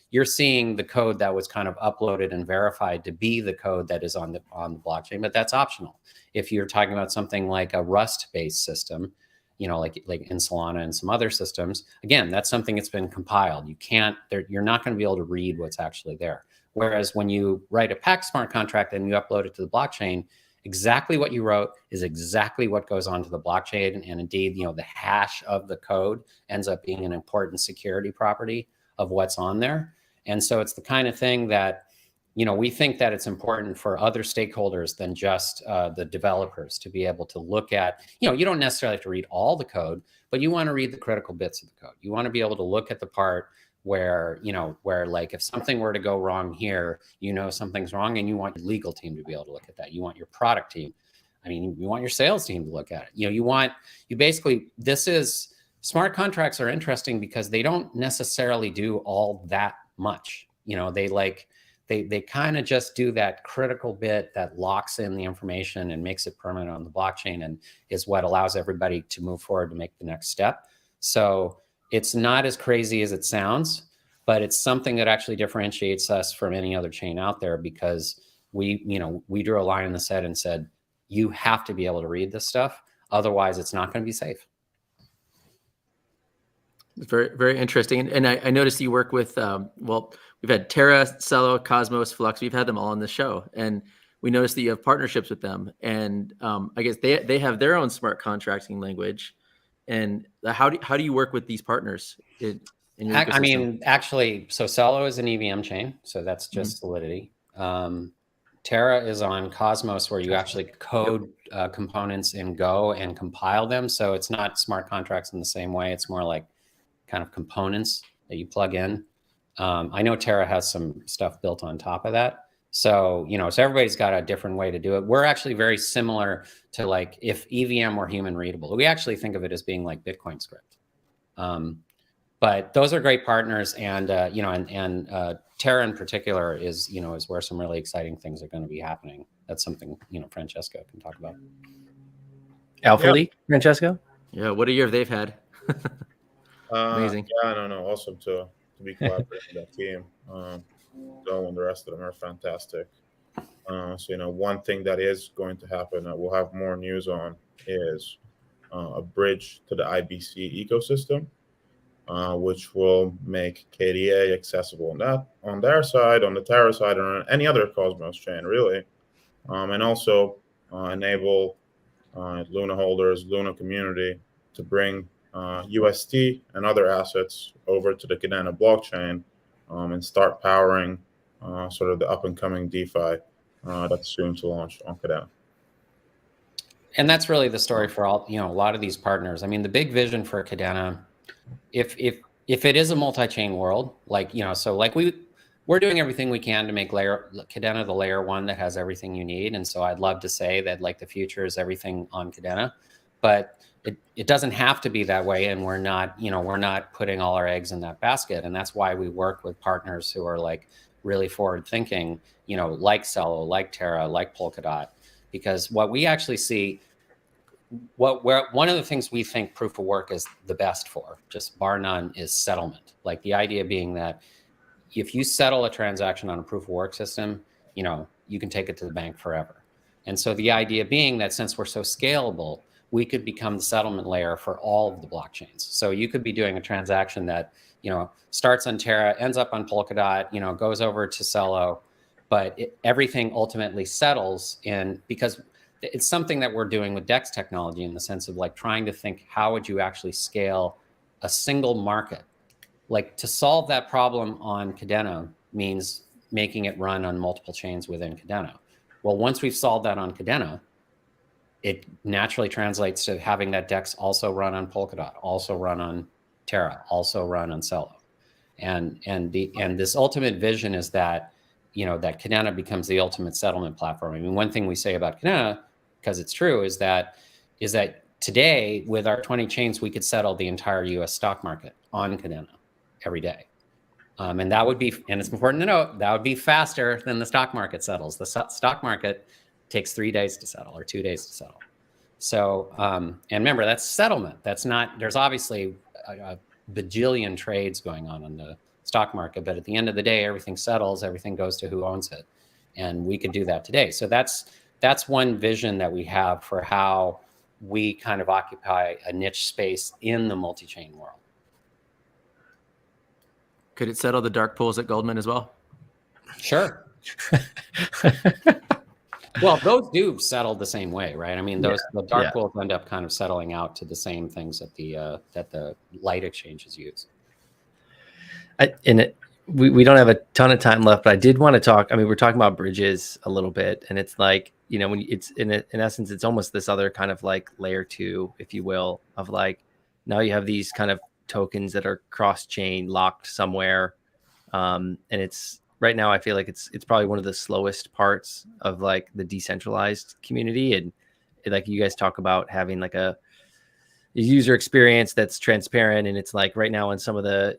You're seeing the code that was kind of uploaded and verified to be the code that is on the blockchain, but that's optional. If you're talking about something like a Rust-based system, like in Solana and some other systems, again, that's something that's been compiled. You're not going to be able to read what's actually there. Whereas when you write a Pact smart contract and you upload it to the blockchain, exactly what you wrote is exactly what goes onto the blockchain. And indeed, the hash of the code ends up being an important security property of what's on there. And so it's the kind of thing that, we think that it's important for other stakeholders than just the developers to be able to look at, you don't necessarily have to read all the code, but you want to read the critical bits of the code. You want to be able to look at the part where, where like if something were to go wrong here, something's wrong, and you want your legal team to be able to look at that. You want your product team. I mean, you want your sales team to look at it. Smart contracts are interesting because they don't necessarily do all that much. They kind of just do that critical bit that locks in the information and makes it permanent on the blockchain, and is what allows everybody to move forward to make the next step. So it's not as crazy as it sounds, but it's something that actually differentiates us from any other chain out there, because we drew a line in the sand and said, you have to be able to read this stuff. Otherwise, it's not going to be safe. It's very, very interesting. And I noticed you work with, well, we've had Terra, Celo, Cosmos, Flux. We've had them all on the show. And we noticed that you have partnerships with them. And I guess they have their own smart contracting language. And how do you work with these partners in your ecosystem? I mean, actually, so Celo is an EVM chain. So that's just Solidity. Terra is on Cosmos, where you actually code components in Go and compile them. So it's not smart contracts in the same way. It's more like kind of components that you plug in. I know Terra has some stuff built on top of that. So, so everybody's got a different way to do it. We're actually very similar to like if EVM were human readable. We actually think of it as being like Bitcoin script. But those are great partners, and Terra in particular is where some really exciting things are going to be happening. That's something Francesco can talk about. Alpha Leak, Francesco? Yeah, what a year they've had. Amazing. Yeah, no, awesome to be collaborating with that team. Joe and the rest of them are fantastic. So one thing that is going to happen that we'll have more news on is a bridge to the IBC ecosystem. Which will make KDA accessible on their side, on the Terra side, or on any other Cosmos chain, really, and also enable Luna holders, Luna community to bring UST and other assets over to the Kadena blockchain and start powering sort of the up and coming DeFi that's soon to launch on Kadena. And that's really the story for all a lot of these partners. I mean, the big vision for Kadena, if it is a multi-chain world, so like we're doing everything we can to make Kadena the layer one that has everything you need. And so I'd love to say that like the future is everything on Kadena, but it doesn't have to be that way. And we're not putting all our eggs in that basket. And that's why we work with partners who are like really forward thinking, like Celo, like Terra, like Polkadot, because what we actually see, one of the things we think proof of work is the best for, just bar none, is settlement. Like the idea being that if you settle a transaction on a proof of work system, you can take it to the bank forever. And so the idea being that since we're so scalable, we could become the settlement layer for all of the blockchains. So you could be doing a transaction that, starts on Terra, ends up on Polkadot, goes over to Celo, but everything ultimately settles because it's something that we're doing with DEX technology in the sense of like trying to think, how would you actually scale a single market? Like to solve that problem on Kadena means making it run on multiple chains within Kadena. Well, once we've solved that on Kadena, it naturally translates to having that DEX also run on Polkadot, also run on Terra, also run on Celo. And this ultimate vision is that, that Kadena becomes the ultimate settlement platform. I mean, one thing we say about Kadena, because it's true, is that today with our 20 chains, we could settle the entire US stock market on Kadena every day. And that would be, and it's important to note, that would be faster than the stock market settles. The stock market takes 3 days to settle or 2 days to settle. So, and remember, that's settlement. That's not, there's obviously a bajillion trades going on the stock market, but at the end of the day, everything settles, everything goes to who owns it. And we could do that today. So that's one vision that we have for how we kind of occupy a niche space in the multi-chain world. Could it settle the dark pools at Goldman as well? Sure. Well, those do settle the same way, right? I mean, the dark pools end up kind of settling out to the same things that the light exchanges use. We don't have a ton of time left, but I did want to talk. I mean, we're talking about bridges a little bit, and it's like, when it's in essence, it's almost this other kind of like layer two, if you will, of like, now you have these kind of tokens that are cross-chain locked somewhere. And it's right now, I feel like it's probably one of the slowest parts of like the decentralized community. And like you guys talk about having like a user experience that's transparent. And it's like right now on some of the,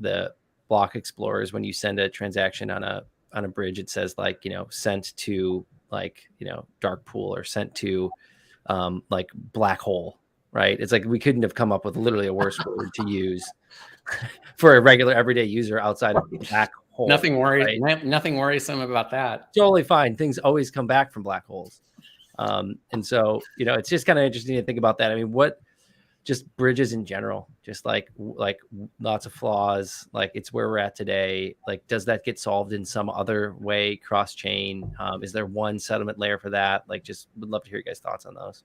the block explorers, when you send a transaction on a bridge, it says like, sent to like, dark pool or sent to like black hole, right? It's like we couldn't have come up with literally a worse word to use for a regular everyday user outside of black hole. Nothing worrisome about that. Totally fine. Things always come back from black holes. And so, it's just kind of interesting to think about that. I mean, what just bridges in general, just like lots of flaws, like it's where we're at today. Like, does that get solved in some other way, cross chain? Is there one settlement layer for that? Like, just would love to hear you guys' thoughts on those.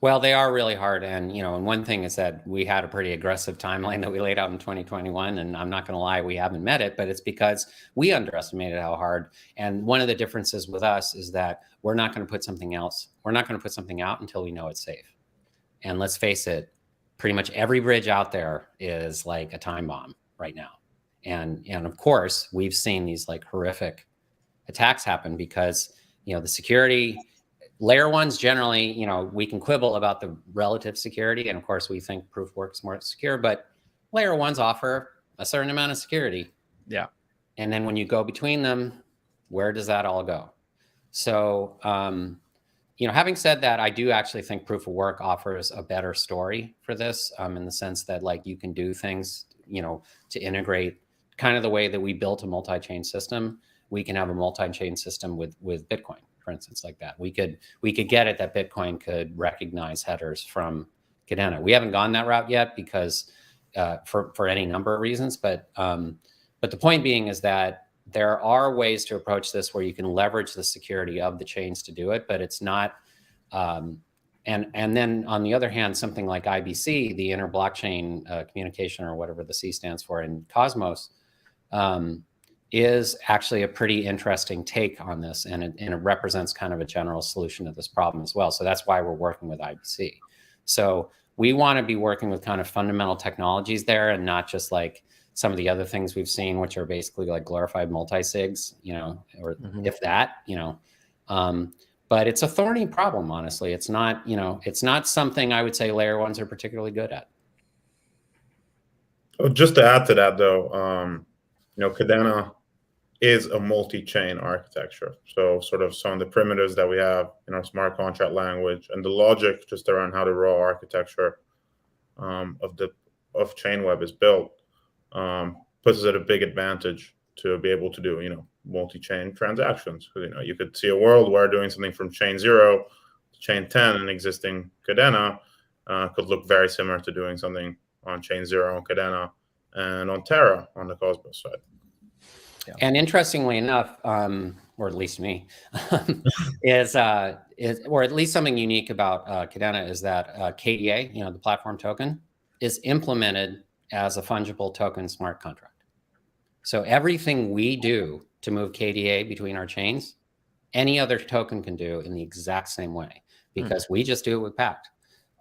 Well, they are really hard. And, and one thing is that we had a pretty aggressive timeline that we laid out in 2021. And I'm not going to lie, we haven't met it, but it's because we underestimated how hard. And one of the differences with us is that we're not going to put something else. We're not going to put something out until we know it's safe. And let's face it, pretty much every bridge out there is like a time bomb right now. And of course, we've seen these like horrific attacks happen because, the security layer ones generally, we can quibble about the relative security. And of course, we think proof of work is more secure, but layer ones offer a certain amount of security. Yeah. And then when you go between them, where does that all go? So, having said that, I do actually think proof of work offers a better story for this, in the sense that like you can do things, to integrate kind of the way that we built a multi-chain system. We can have a multi-chain system with Bitcoin, for instance, like that. We could get it that Bitcoin could recognize headers from Kadena. We haven't gone that route yet because for any number of reasons, but the point being is that there are ways to approach this where you can leverage the security of the chains to do it, but it's not. And then on the other hand, something like IBC, the inter blockchain communication, or whatever the C stands for in Cosmos, is actually a pretty interesting take on this, and it represents kind of a general solution to this problem as well. So that's why we're working with IBC. So we want to be working with kind of fundamental technologies there, and not just like some of the other things we've seen, which are basically like glorified multi-sigs, or if that, but it's a thorny problem, honestly. It's not, it's not something I would say layer ones are particularly good at. Oh, just to add to that, though, Kadena is a multi-chain architecture. So sort of some of the primitives that we have in our smart contract language and the logic just around how the raw architecture of Chainweb is built puts us at a big advantage to be able to do, multi-chain transactions. Because, you could see a world where doing something from chain 0 to chain 10 in existing Kadena could look very similar to doing something on chain 0 on Kadena and on Terra on the Cosmos side. Yeah. And interestingly enough, or at least me, is or at least something unique about Kadena is that KDA, the platform token, is implemented as a fungible token smart contract. So everything we do to move KDA between our chains, any other token can do in the exact same way, because we just do it with Pact.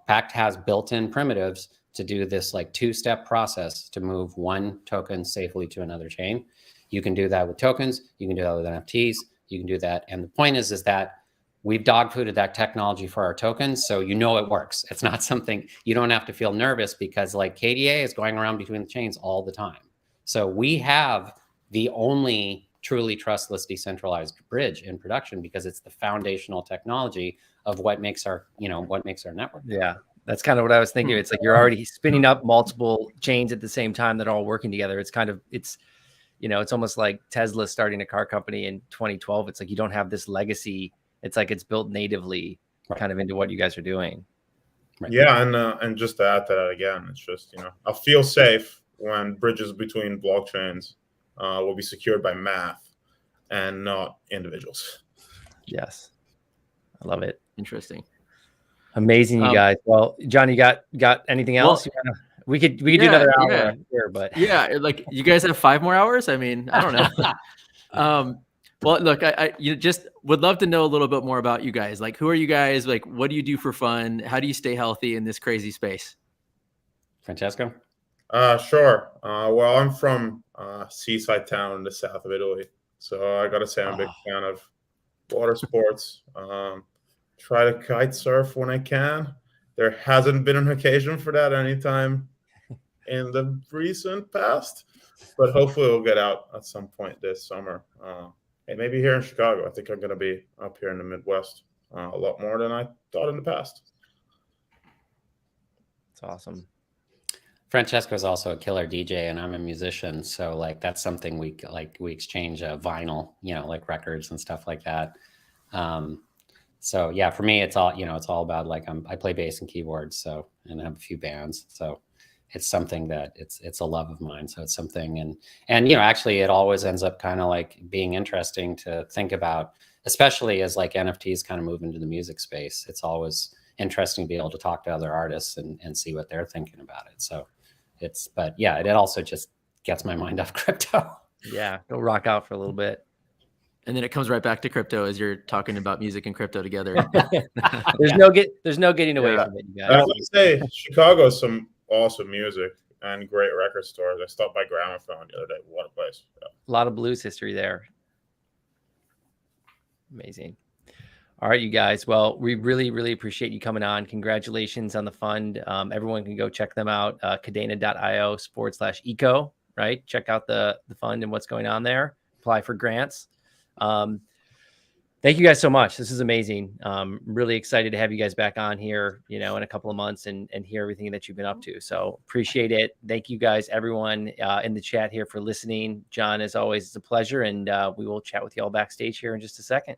Pact has built-in primitives to do this like two-step process to move one token safely to another chain. You can do that with tokens. You can do that with NFTs. You can do that. And the point is that we've dog-fooded that technology for our tokens, so it works. It's not something you don't have to feel nervous, because like KDA is going around between the chains all the time. So we have the only truly trustless decentralized bridge in production, because it's the foundational technology of what makes our network. Yeah. That's kind of what I was thinking. It's like you're already spinning up multiple chains at the same time that are all working together. It's almost like Tesla starting a car company in 2012. It's like you don't have this legacy. It's like it's built natively kind of into what you guys are doing. Right. Yeah, and just to add to that again, it's just, I feel safe when bridges between blockchains will be secured by math and not individuals. Yes. I love it. Interesting. Amazing, you guys. Well, John, you got anything else? Well, we could do another hour here, but like you guys have 5 more hours. I mean, I don't know. Well, look, I just would love to know a little bit more about you guys. Like, who are you guys? Like, what do you do for fun? How do you stay healthy in this crazy space? Francesco? Sure. Well, I'm from a seaside town in the south of Italy, so I gotta say I'm a big fan of water sports. Try to kite surf when I can. There hasn't been an occasion for that anytime in the recent past, but hopefully we'll get out at some point this summer. And maybe here in Chicago. I think I'm going to be up here in the Midwest a lot more than I thought in the past. It's awesome. Francesco is also a killer DJ, and I'm a musician. So like that's something we exchange vinyl, like records and stuff like that. So yeah, for me, it's all, it's all about like, I play bass and keyboards. So, and I have a few bands. So it's something that it's a love of mine. So it's something, and actually it always ends up kind of like being interesting to think about, especially as like NFTs kind of move into the music space. It's always interesting to be able to talk to other artists and see what they're thinking about it. So but yeah, it also just gets my mind off crypto. Yeah, go rock out for a little bit. And then it comes right back to crypto as you're talking about music and crypto together. There's no getting away from it, you I guys. would say Chicago has some awesome music and great record stores. I stopped by Gramophone the other day. What a place. Yeah. A lot of blues history there. Amazing. All right, you guys. Well, we really, really appreciate you coming on. Congratulations on the fund. Everyone can go check them out. Kadena.io/eco, right? Check out the fund and what's going on there. Apply for grants. Thank you guys so much. This is amazing. Really excited to have you guys back on here, in a couple of months and hear everything that you've been up to. So appreciate it. Thank you guys, everyone in the chat here for listening. John, as always, it's a pleasure. And we will chat with you all backstage here in just a second.